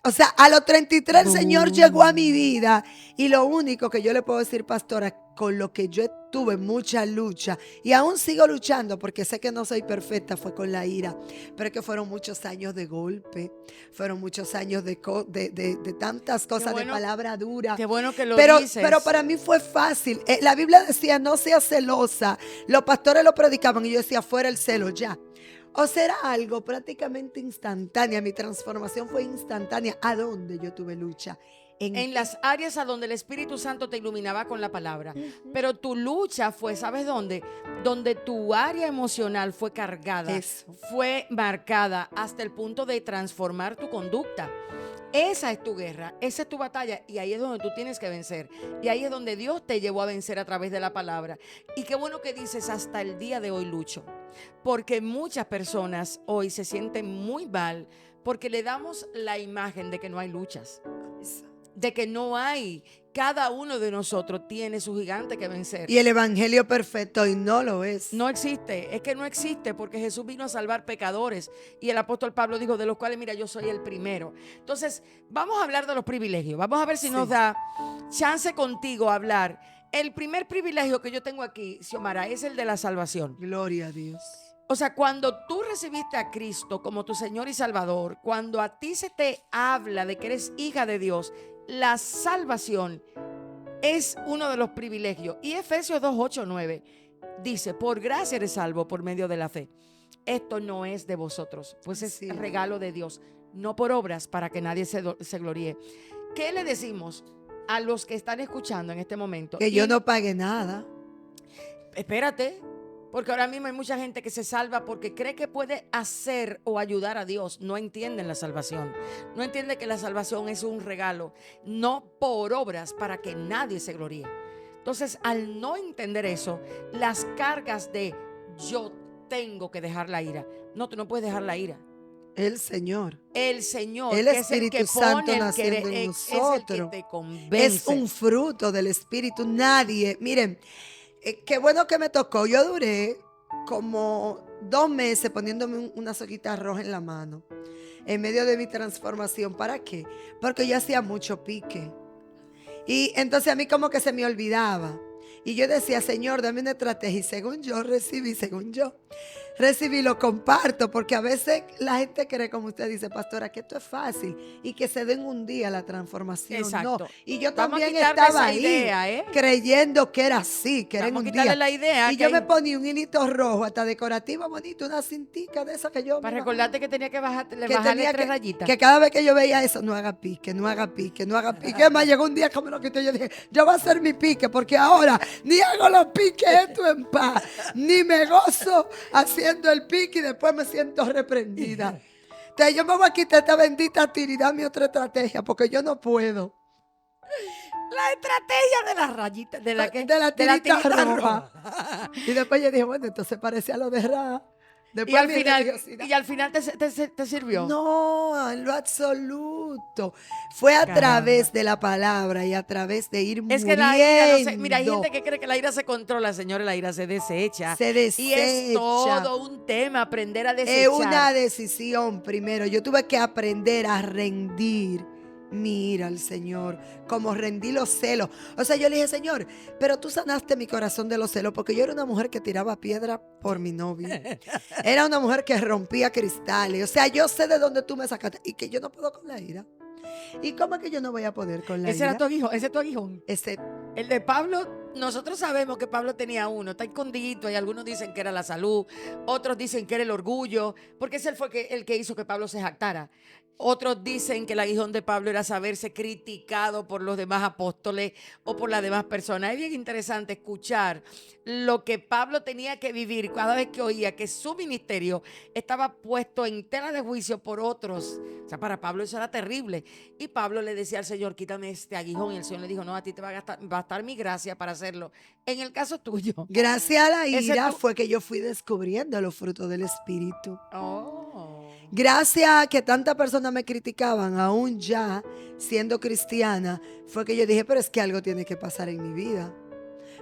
O sea, a los 33 el Señor llegó a mi vida y lo único que yo le puedo decir, pastora, con lo que yo tuve mucha lucha y aún sigo luchando porque sé que no soy perfecta, fue con la ira, pero es que fueron muchos años de golpe, fueron muchos años de tantas cosas, bueno, de palabra dura. Qué bueno que lo Pero dices. para mí fue fácil. La Biblia decía, no seas celosa. Los pastores lo predicaban y yo decía, fuera el celo ya. O sea, era algo prácticamente instantánea. Mi transformación fue instantánea. ¿A dónde yo tuve lucha? En las áreas a donde el Espíritu Santo te iluminaba con la palabra. Pero tu lucha fue, ¿sabes dónde? Donde tu área emocional fue cargada, Eso. fue marcada hasta el punto de transformar tu conducta. Esa es tu guerra, esa es tu batalla y ahí es donde tú tienes que vencer. Y ahí es donde Dios te llevó a vencer a través de la palabra. Y qué bueno que dices, hasta el día de hoy lucho. Porque muchas personas hoy se sienten muy mal porque le damos la imagen de que no hay luchas, de que no hay. Cada uno de nosotros tiene su gigante que vencer. Y el evangelio perfecto y no lo es. No existe, es que no existe porque Jesús vino a salvar pecadores y el apóstol Pablo dijo, de los cuales, mira, yo soy el primero. Entonces, vamos a hablar de los privilegios. Vamos a ver si nos da chance contigo a hablar. El primer privilegio que yo tengo aquí, Xiomara, es el de la salvación. Gloria a Dios. O sea, cuando tú recibiste a Cristo como tu Señor y Salvador, cuando a ti se te habla de que eres hija de Dios, la salvación es uno de los privilegios. Y Efesios 2, 8, 9 dice, por gracia eres salvo por medio de la fe. Esto no es de vosotros, pues es el regalo de Dios, no por obras para que nadie se gloríe. ¿Qué le decimos a los que están escuchando en este momento? Que yo no pague nada. Espérate. Porque ahora mismo hay mucha gente que se salva porque cree que puede hacer o ayudar a Dios. No entienden la salvación. No entienden que la salvación es un regalo, no por obras para que nadie se gloríe. Entonces, al no entender eso, las cargas de yo tengo que dejar la ira. No, tú no puedes dejar la ira. El Señor. El Señor, el que es el Espíritu que Santo pone naciendo en nosotros. es el que te convence. Es un fruto del Espíritu. Nadie, miren, qué bueno que me tocó. Yo duré como 2 meses poniéndome una soquita roja en la mano en medio de mi transformación. ¿Para qué? Porque yo hacía mucho pique. Y entonces a mí como que se me olvidaba. Y yo decía, Señor, dame una estrategia. Y según yo recibí, según yo. recibí, lo comparto, porque a veces la gente cree, como usted dice, pastora, que esto es fácil y que se den un día la transformación. Exacto. No, y yo Vamos a también quitarle estaba esa ahí idea, ¿eh? creyendo que era así, que era en Vamos a un quitarle día. la idea Y que yo me hay, ponía un hilito rojo, hasta decorativo bonito, una cintica de esa que yo para me recordarte que tenía que bajarle que tenía 3 rayitas. que cada vez que yo veía eso, no haga pique, no haga pique, no haga pique. Además, llegó un día que me lo quité, yo dije, yo voy a hacer mi pique, porque ahora ni hago los piques esto en paz, ni me gozo haciendo el pique y después me siento reprendida. Entonces yo me voy a quitar esta bendita tira y dame otra estrategia, porque yo no puedo. La estrategia de las rayitas, ¿de la qué? De la De la tirita tirita roja. roja. Y después yo dije, bueno, entonces parece a lo de Ra. Y Después al mi final, religiosidad. y al final te sirvió. No, en lo absoluto. Fue a Caramba. través de la palabra y a través de ir Es muriendo. que la ira, no sé, mira, hay gente que cree que la ira se controla, señores, la ira se desecha. Se Y es desecha. todo un tema, aprender a Es desechar. una decisión primero. Yo tuve que aprender a rendir mi ira al Señor, como rendí los celos. O sea, yo le dije, Señor, pero tú sanaste mi corazón de los celos, porque yo era una mujer que tiraba piedra por mi novio. Era una mujer que rompía cristales. O sea, yo sé de dónde tú me sacaste y que yo no puedo con la ira. ¿Y cómo es que yo no voy a poder con la Ese ira? era tu aguijón, ese es tu aguijón. Ese, El de Pablo, nosotros sabemos que Pablo tenía uno, está escondidito y algunos dicen que era la salud, otros dicen que era el orgullo, porque ese fue el que hizo que Pablo se jactara. Otros dicen que el aguijón de Pablo era saberse criticado por los demás apóstoles o por las demás personas. Es bien interesante escuchar lo que Pablo tenía que vivir cada vez que oía que su ministerio estaba puesto en tela de juicio por otros. O sea, para Pablo eso era terrible. Y Pablo le decía al Señor, quítame este aguijón. Y el Señor le dijo, no, a ti te va a bastar mi gracia para hacerlo. En el caso tuyo. gracias a la Ese ira tú- fue que yo fui descubriendo los frutos del Espíritu. Oh. Gracias a que tantas personas me criticaban, aún ya siendo cristiana, fue que yo dije, pero es que algo tiene que pasar en mi vida.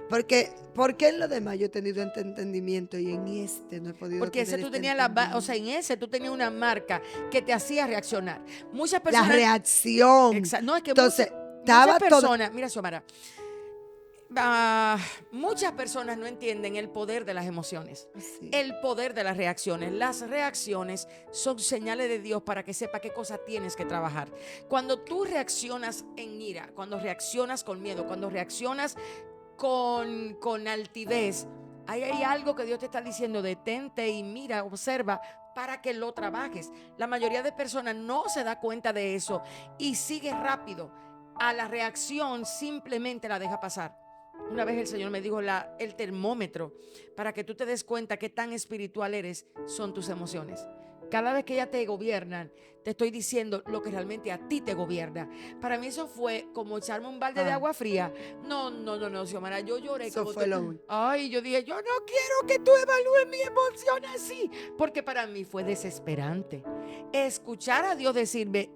Porque en lo demás yo he tenido este entendimiento y en este no he podido Porque ese tener tú este tenías o sea, en ese tú tenías una marca que te hacía reaccionar. Muchas la personas. reacción. No, es que Entonces, muchas estaba todo. personas, mira, Xiomara, muchas personas no entienden el poder de las emociones, Sí. el poder de las reacciones. Las reacciones son señales de Dios para que sepa qué cosa tienes que trabajar. Cuando tú reaccionas en ira, cuando reaccionas con miedo, cuando reaccionas con altivez, ahí hay algo que Dios te está diciendo, detente y mira, observa para que lo trabajes. La mayoría de personas no se da cuenta de eso y sigue rápido a la reacción, simplemente la deja pasar. Una vez el Señor me dijo el termómetro para que tú te des cuenta qué tan espiritual eres son tus emociones. Cada vez que ellas te gobiernan, te estoy diciendo lo que realmente a ti te gobierna. Para mí eso fue como echarme un balde de agua fría. No, Xiomara, yo lloré. Eso como fue tú. lo único. Ay, yo dije, yo no quiero que tú evalúes mi emoción así, porque para mí fue desesperante. Escuchar a Dios decirme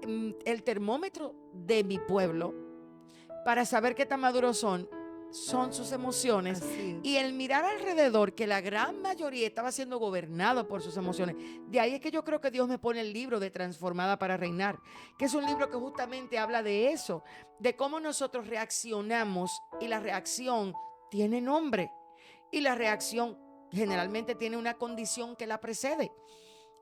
el termómetro de mi pueblo para saber qué tan maduros son sus emociones. Así es. Y el mirar alrededor, que la gran mayoría estaba siendo gobernado por sus emociones. De ahí es que yo creo que Dios me pone el libro de Transformada para Reinar, que es un libro que justamente habla de eso, de cómo nosotros reaccionamos, y la reacción tiene nombre. Y la reacción generalmente tiene una condición que la precede.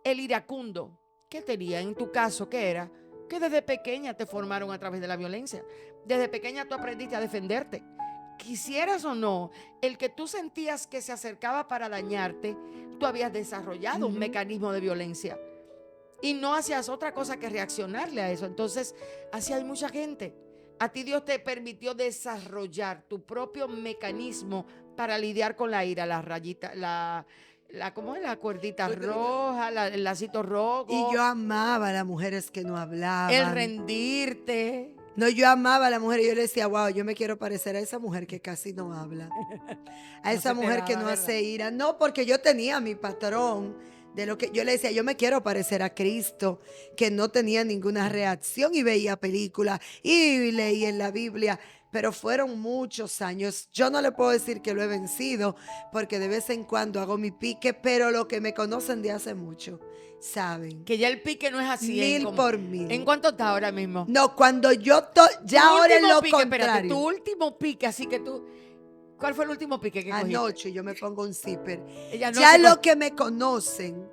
El iracundo, ¿qué tenía en tu caso? ¿Qué era? Que desde pequeña te formaron a través de la violencia. Desde pequeña tú aprendiste a defenderte. Quisieras o no, el que tú sentías que se acercaba para dañarte, tú habías desarrollado un mecanismo de violencia y no hacías otra cosa que reaccionarle a eso. Entonces, así hay mucha gente. A ti Dios te permitió desarrollar tu propio mecanismo para lidiar con la ira, la rayita, ¿cómo es? La cuerdita roja, el lacito rojo. Y yo amaba a las mujeres que no hablaban. El rendirte. No, yo amaba a la mujer y yo le decía, wow, yo me quiero parecer a esa mujer que casi no habla. A No esa se te mujer que daba, no ¿verdad? hace ira. No, porque yo tenía mi patrón de lo que yo le decía, yo me quiero parecer a Cristo, que no tenía ninguna reacción y veía películas y leí en la Biblia. Pero fueron muchos años. Yo no le puedo decir que lo he vencido, porque de vez en cuando hago mi pique, pero los que me conocen de hace mucho saben. Que ya el pique no es así. Mil por mil. ¿En cuánto está ahora mismo? No, cuando yo ya Tu ahora es último lo pique, espérate, contrario. tu último pique, así que ¿Cuál fue el último pique que cogiste? Anoche yo me pongo un zipper. Ella no Ya se los co- que me conocen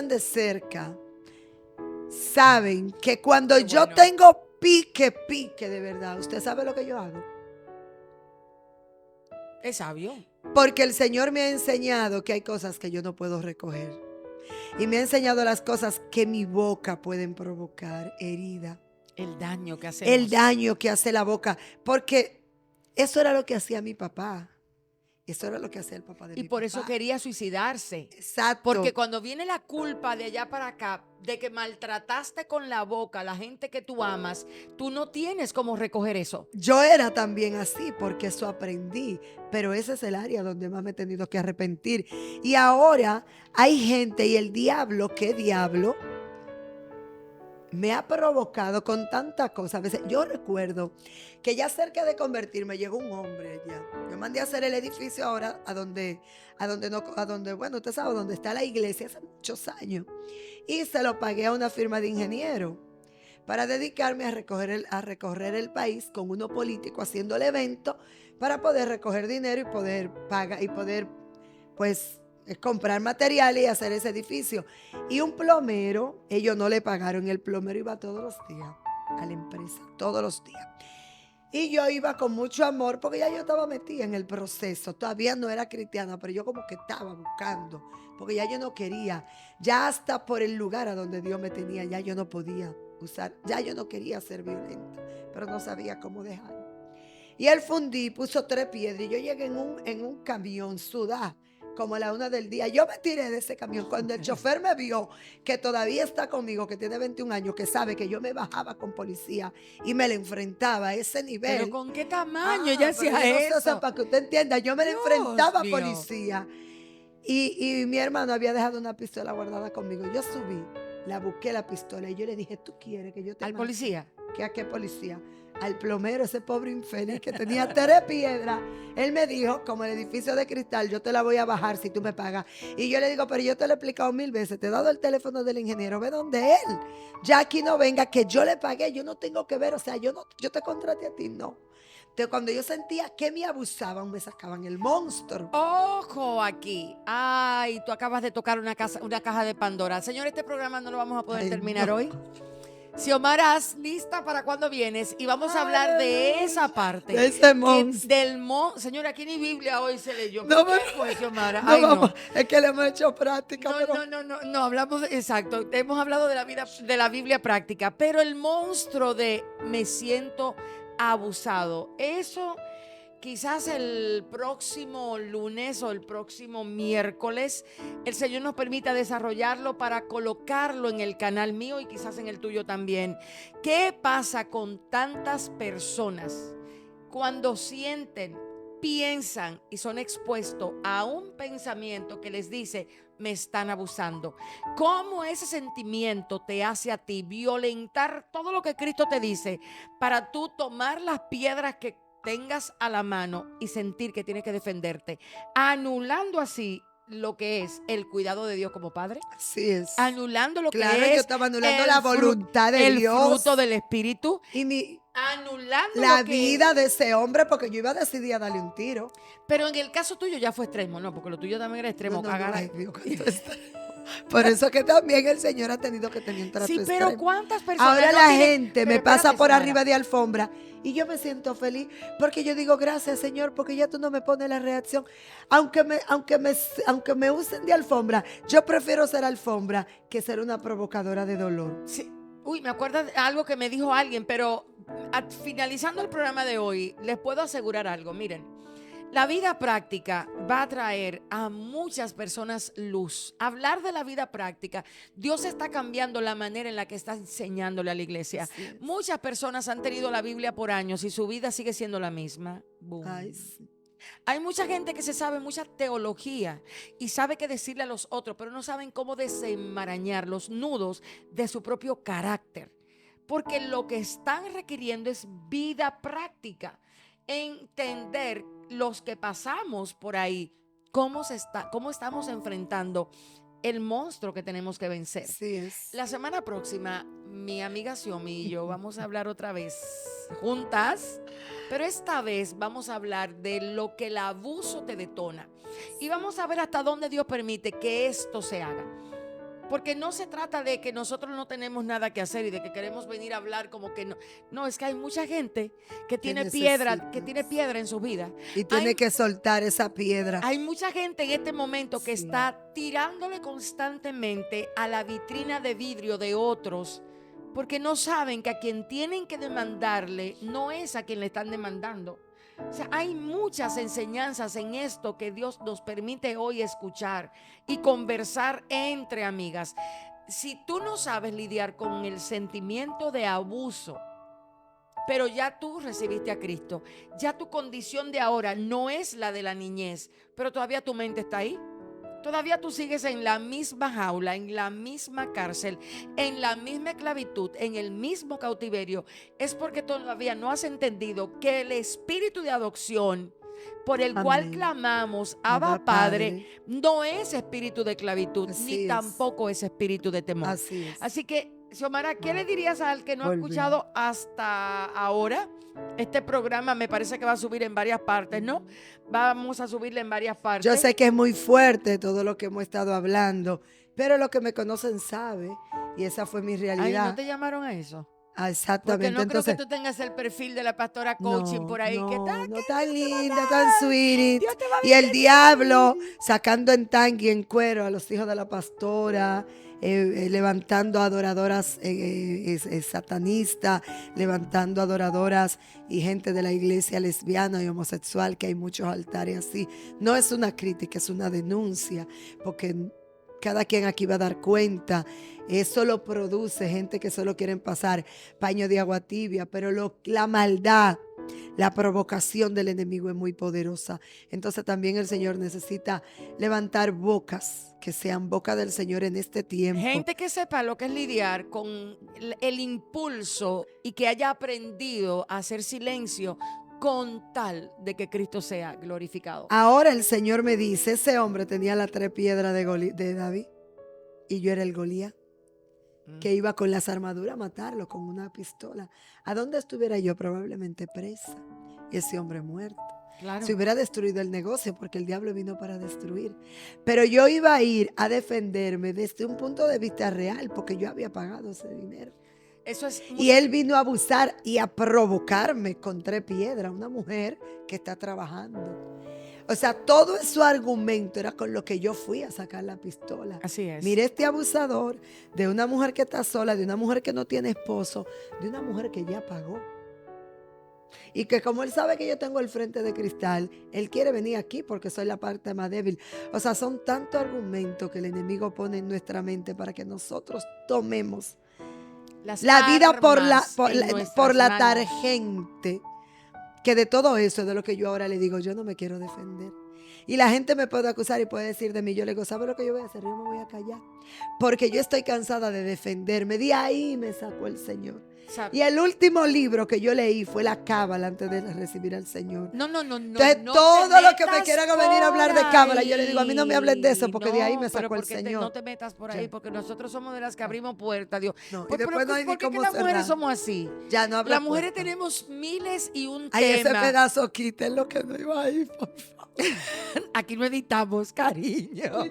de cerca, saben que cuando Qué yo bueno. tengo pique de verdad, ¿usted sabe lo que yo hago? Es sabio. Porque el Señor me ha enseñado que hay cosas que yo no puedo recoger. Y me ha enseñado las cosas que mi boca pueden provocar herida. El daño que hacemos. El daño que hace la boca. Porque eso era lo que hacía mi papá. Eso era lo que hacía el papá de Y mi por papá. eso quería suicidarse. Exacto. Porque cuando viene la culpa de allá para acá, de que maltrataste con la boca a la gente que tú amas, tú no tienes cómo recoger eso. Yo era también así porque eso aprendí, pero ese es el área donde más me he tenido que arrepentir. Y ahora hay gente y el diablo, ¿qué diablo? Me ha provocado con tantas cosas. A veces yo recuerdo que ya cerca de convertirme llegó un hombre allá. Yo mandé a hacer el edificio ahora bueno, usted sabe, donde está la iglesia hace muchos años. Y se lo pagué a una firma de ingeniero para dedicarme a recorrer el país con uno político haciendo el evento para poder recoger dinero y poder pagar y poder, pues, comprar materiales y hacer ese edificio. Y un plomero, ellos no le pagaron, el plomero iba todos los días a la empresa, todos los días. Y yo iba con mucho amor porque ya yo estaba metida en el proceso. Todavía no era cristiana, pero yo como que estaba buscando. Porque ya yo no quería. Ya hasta por el lugar a donde Dios me tenía, ya yo no podía usar. Ya yo no quería ser violenta, pero no sabía cómo dejar. Y él fundí, puso 3 piedras y yo llegué en un camión sudá, como a la 1 del día. Yo me tiré de ese camión. Cuando el chofer me vio, que todavía está conmigo, que tiene 21 años, que sabe que yo me bajaba con policía y me le enfrentaba a ese nivel. Pero ¿con qué tamaño ella Pero hacía yo no sé, o sea, eso? para que usted entienda, yo me le Dios enfrentaba a mío. policía. Y mi hermano había dejado una pistola guardada conmigo. Yo subí, la busqué la pistola y yo le dije, ¿tú quieres que yo te ¿Al mate? policía? ¿A qué policía? Al plomero, ese pobre infeliz que tenía 3 piedras. Él me dijo, como el edificio de cristal, yo te la voy a bajar si tú me pagas. Y yo le digo, pero yo te lo he explicado 1000 veces, te he dado el teléfono del ingeniero, ve donde él. Ya aquí no venga, que yo le pagué, yo no tengo que ver, o sea, yo te contraté a ti, no. Entonces, cuando yo sentía que me abusaban, me sacaban el monstruo. Ojo aquí. Ay, tú acabas de tocar una caja de Pandora. Señor, este programa no lo vamos a poder Ay, terminar no. hoy. Xiomaras, lista para cuando vienes y vamos a hablar de esa parte. De ese monstruo. Señora, aquí ni Biblia hoy se leyó. No, ¿Qué fue, Xiomara? no, Ay, vamos, no. es que le hemos hecho práctica, pero No, hablamos, exacto, hemos hablado de la vida, de la Biblia práctica, pero el monstruo de me siento abusado, eso quizás el próximo lunes o el próximo miércoles, el Señor nos permita desarrollarlo para colocarlo en el canal mío y quizás en el tuyo también. ¿Qué pasa con tantas personas cuando sienten, piensan y son expuestos a un pensamiento que les dice, me están abusando? ¿Cómo ese sentimiento te hace a ti violentar todo lo que Cristo te dice para tú tomar las piedras que tengas a la mano y sentir que tienes que defenderte, anulando así lo que es el cuidado de Dios como padre? así es. Anulando lo Claro, que yo es estaba anulando el la voluntad de el Dios. fruto del Espíritu, Y anulando la lo que vida de ese hombre, porque yo iba a decidir a darle un tiro. Pero en el caso tuyo ya fue extremo, ¿no? Porque lo tuyo también era extremo. No, cagar. ay, Dios, cuánto extremo. Por eso que también el Señor ha tenido que tener un trato Sí, pero extremo. ¿cuántas personas Ahora no la tienen- gente me Pero pasa espérate, por Xiomara. arriba de alfombra y yo me siento feliz porque yo digo gracias, Señor, porque ya tú no me pones la reacción. Aunque me usen de alfombra, yo prefiero ser alfombra que ser una provocadora de dolor. Sí. Uy, me acuerdo de algo que me dijo alguien, pero finalizando el programa de hoy, les puedo asegurar algo. Miren, la vida práctica va a traer a muchas personas luz. Hablar de la vida práctica, Dios está cambiando la manera en la que está enseñándole a la iglesia. Así es. Muchas personas han tenido la Biblia por años y su vida sigue siendo la misma. Boom. Ay, sí. Hay mucha gente que se sabe mucha teología y sabe qué decirle a los otros, pero no saben cómo desenmarañar los nudos de su propio carácter. Porque lo que están requiriendo es vida práctica. Entender los que pasamos por ahí, cómo estamos enfrentando el monstruo que tenemos que vencer. Así es. La semana próxima, mi amiga Xiomi y yo vamos a hablar otra vez juntas, pero esta vez vamos a hablar de lo que el abuso te detona. Y vamos a ver hasta dónde Dios permite que esto se haga. Porque no se trata de que nosotros no tenemos nada que hacer y de que queremos venir a hablar como que no. No, es que hay mucha gente que tiene piedra en su vida. Y tiene que soltar esa piedra. Hay mucha gente en este momento que Sí. está tirándole constantemente a la vitrina de vidrio de otros porque no saben que a quien tienen que demandarle no es a quien le están demandando. O sea, hay muchas enseñanzas en esto que Dios nos permite hoy escuchar y conversar entre amigas. Si tú no sabes lidiar con el sentimiento de abuso, pero ya tú recibiste a Cristo, ya tu condición de ahora no es la de la niñez, pero todavía tu mente está ahí. Todavía tú sigues en la misma jaula, en la misma cárcel, en la misma esclavitud, en el mismo cautiverio. Es porque todavía no has entendido que el espíritu de adopción por el cual Amén. clamamos, Abba Padre, no es espíritu de esclavitud, Así ni es. tampoco es espíritu de temor. Así es. Así que, Xiomara, ¿qué le dirías al que no ha Volvemos. escuchado hasta ahora? Este programa me parece que va a subir en varias partes, ¿no? Vamos a subirle en varias partes. Yo sé que es muy fuerte todo lo que hemos estado hablando, pero los que me conocen saben, y esa fue mi Ay, realidad. ¿no te llamaron a eso? Ah, Porque exactamente. no creo Entonces, que tú tengas el perfil de la pastora coaching por ahí. ¿Qué tal? no ¿Qué tan Dios te va a linda, dar? tan sweet. Dios te va a Y el bendecir. diablo sacando en tangui, en cuero a los hijos de la pastora, levantando adoradoras satanistas, levantando adoradoras y gente de la iglesia lesbiana y homosexual, que hay muchos altares así. No es una crítica, es una denuncia, porque cada quien aquí va a dar cuenta. Eso lo produce gente que solo quieren pasar paño de agua tibia, pero la maldad, la provocación del enemigo es muy poderosa. Entonces también el Señor necesita levantar bocas que sean boca del Señor en este tiempo. Gente que sepa lo que es lidiar con el impulso y que haya aprendido a hacer silencio con tal de que Cristo sea glorificado. Ahora el Señor me dice, ese hombre tenía las 3 piedras de David y yo era el Goliat, que iba con las armaduras a matarlo con una pistola. ¿A dónde estuviera yo? Probablemente presa y ese hombre muerto. Claro. Se hubiera destruido el negocio porque el diablo vino para destruir. Pero yo iba a ir a defenderme desde un punto de vista real porque yo había pagado ese dinero. Eso es Y él vino a abusar y a provocarme con 3 piedras, una mujer que está trabajando. O sea, todo su argumento era con lo que yo fui a sacar la pistola. Así es. Mire este abusador de una mujer que está sola, de una mujer que no tiene esposo, de una mujer que ya pagó. Y que como él sabe que yo tengo el frente de cristal, él quiere venir aquí porque soy la parte más débil. O sea, son tantos argumentos que el enemigo pone en nuestra mente para que nosotros tomemos la vida por la tangente, que de todo eso es de lo que yo ahora le digo, yo no me quiero defender. Y la gente me puede acusar y puede decir de mí, yo le digo, ¿sabe lo que yo voy a hacer? Yo me voy a callar, porque yo estoy cansada de defenderme. De ahí me sacó el Señor. Y el último libro que yo leí fue la Cábala antes de recibir al Señor. No. Entonces, no todo lo que me metas quieran venir a hablar de por Cábala, yo le digo, a mí no me hablen de eso, ahí. porque de ahí me sacó el porque Señor. no te metas por ahí, Ya. porque nosotros somos de las que abrimos puertas, Dios. No, y Pues, después no hay ni ¿por qué cómo las mujeres cerrar. somos así? Ya no habla Las mujeres puerta. tenemos miles y un Ay, ese tema. pedazo quiten lo que no iba ahí, por favor. Aquí no editamos, cariño.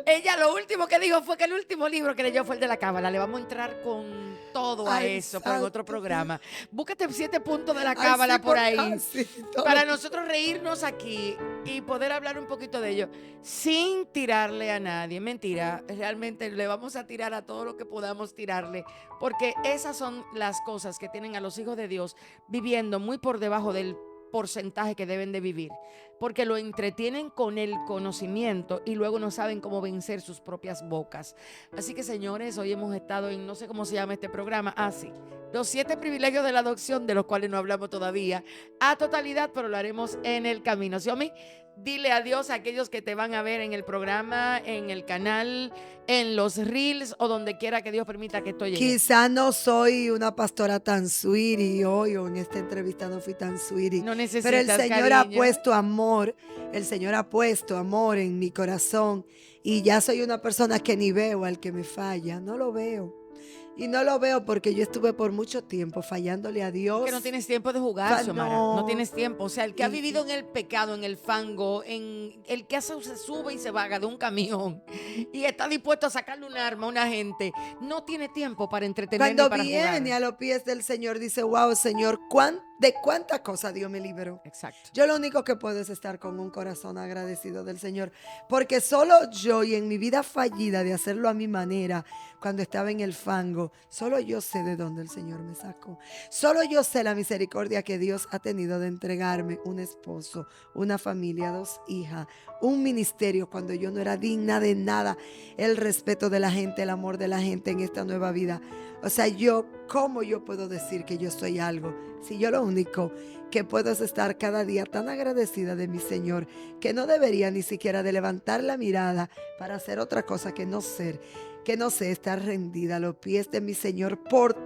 Ella lo último que dijo fue que el último libro que leyó fue el de la Cábala. Le vamos a entrar con todo a Ay, eso, pero en otro santo. programa. Búscate 7 puntos de la Ay, Cábala sí, por ahí. ay, sí, todo. Para nosotros reírnos aquí y poder hablar un poquito de ello sin tirarle a nadie. Mentira, realmente le vamos a tirar a todo lo que podamos tirarle, porque esas son las cosas que tienen a los hijos de Dios viviendo muy por debajo del porcentaje que deben de vivir, porque lo entretienen con el conocimiento y luego no saben cómo vencer sus propias bocas. Así que, señores, hoy hemos estado en, no sé cómo se llama este programa, sí, los 7 privilegios de la adopción, de los cuales no hablamos todavía a totalidad, pero lo haremos en el camino. Xiomi, dile adiós a aquellos que te van a ver en el programa, en el canal, en los reels o donde quiera que Dios permita que esto llegue. Quizá no soy una pastora tan sweetie hoy, o en esta entrevista no fui tan sweetie. No necesitas, Pero el Señor ha cariño. puesto amor, el Señor ha puesto amor en mi corazón y ya soy una persona que ni veo al que me falla, no lo veo. Y no lo veo porque yo estuve por mucho tiempo fallándole a Es que no Dios. tienes tiempo de jugar, Xiomara. No No. tienes tiempo. O sea, el que ha vivido en el pecado, en el fango, en el que se sube y se vaga de un camión y está dispuesto a sacarle un arma a una gente, no tiene tiempo para entretener ni Cuando para viene jugar. a los pies del Señor, dice, wow, Señor, ¿de cuántas cosas Dios me liberó? Exacto. Yo lo único que puedo es estar con un corazón agradecido del Señor, porque solo yo y en mi vida fallida de hacerlo a mi manera, cuando estaba en el fango, solo yo sé de dónde el Señor me sacó. Solo yo sé la misericordia que Dios ha tenido de entregarme un esposo, una familia, 2 hijas, un ministerio cuando yo no era digna de nada, el respeto de la gente, el amor de la gente en esta nueva vida. O sea, ¿cómo yo puedo decir que yo soy algo? Si yo lo único que puedo es estar cada día tan agradecida de mi Señor, que no debería ni siquiera de levantar la mirada para hacer otra cosa que no sé, estar rendida a los pies de mi Señor por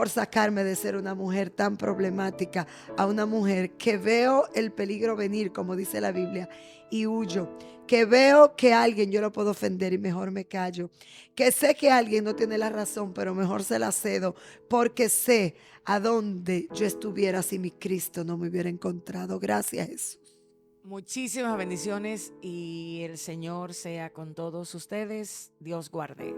sacarme de ser una mujer tan problemática a una mujer que veo el peligro venir, como dice la Biblia, y huyo. Que veo que alguien yo lo puedo ofender y mejor me callo. Que sé que alguien no tiene la razón, pero mejor se la cedo porque sé a dónde yo estuviera si mi Cristo no me hubiera encontrado. Gracias, Jesús. Muchísimas bendiciones y el Señor sea con todos ustedes. Dios guarde.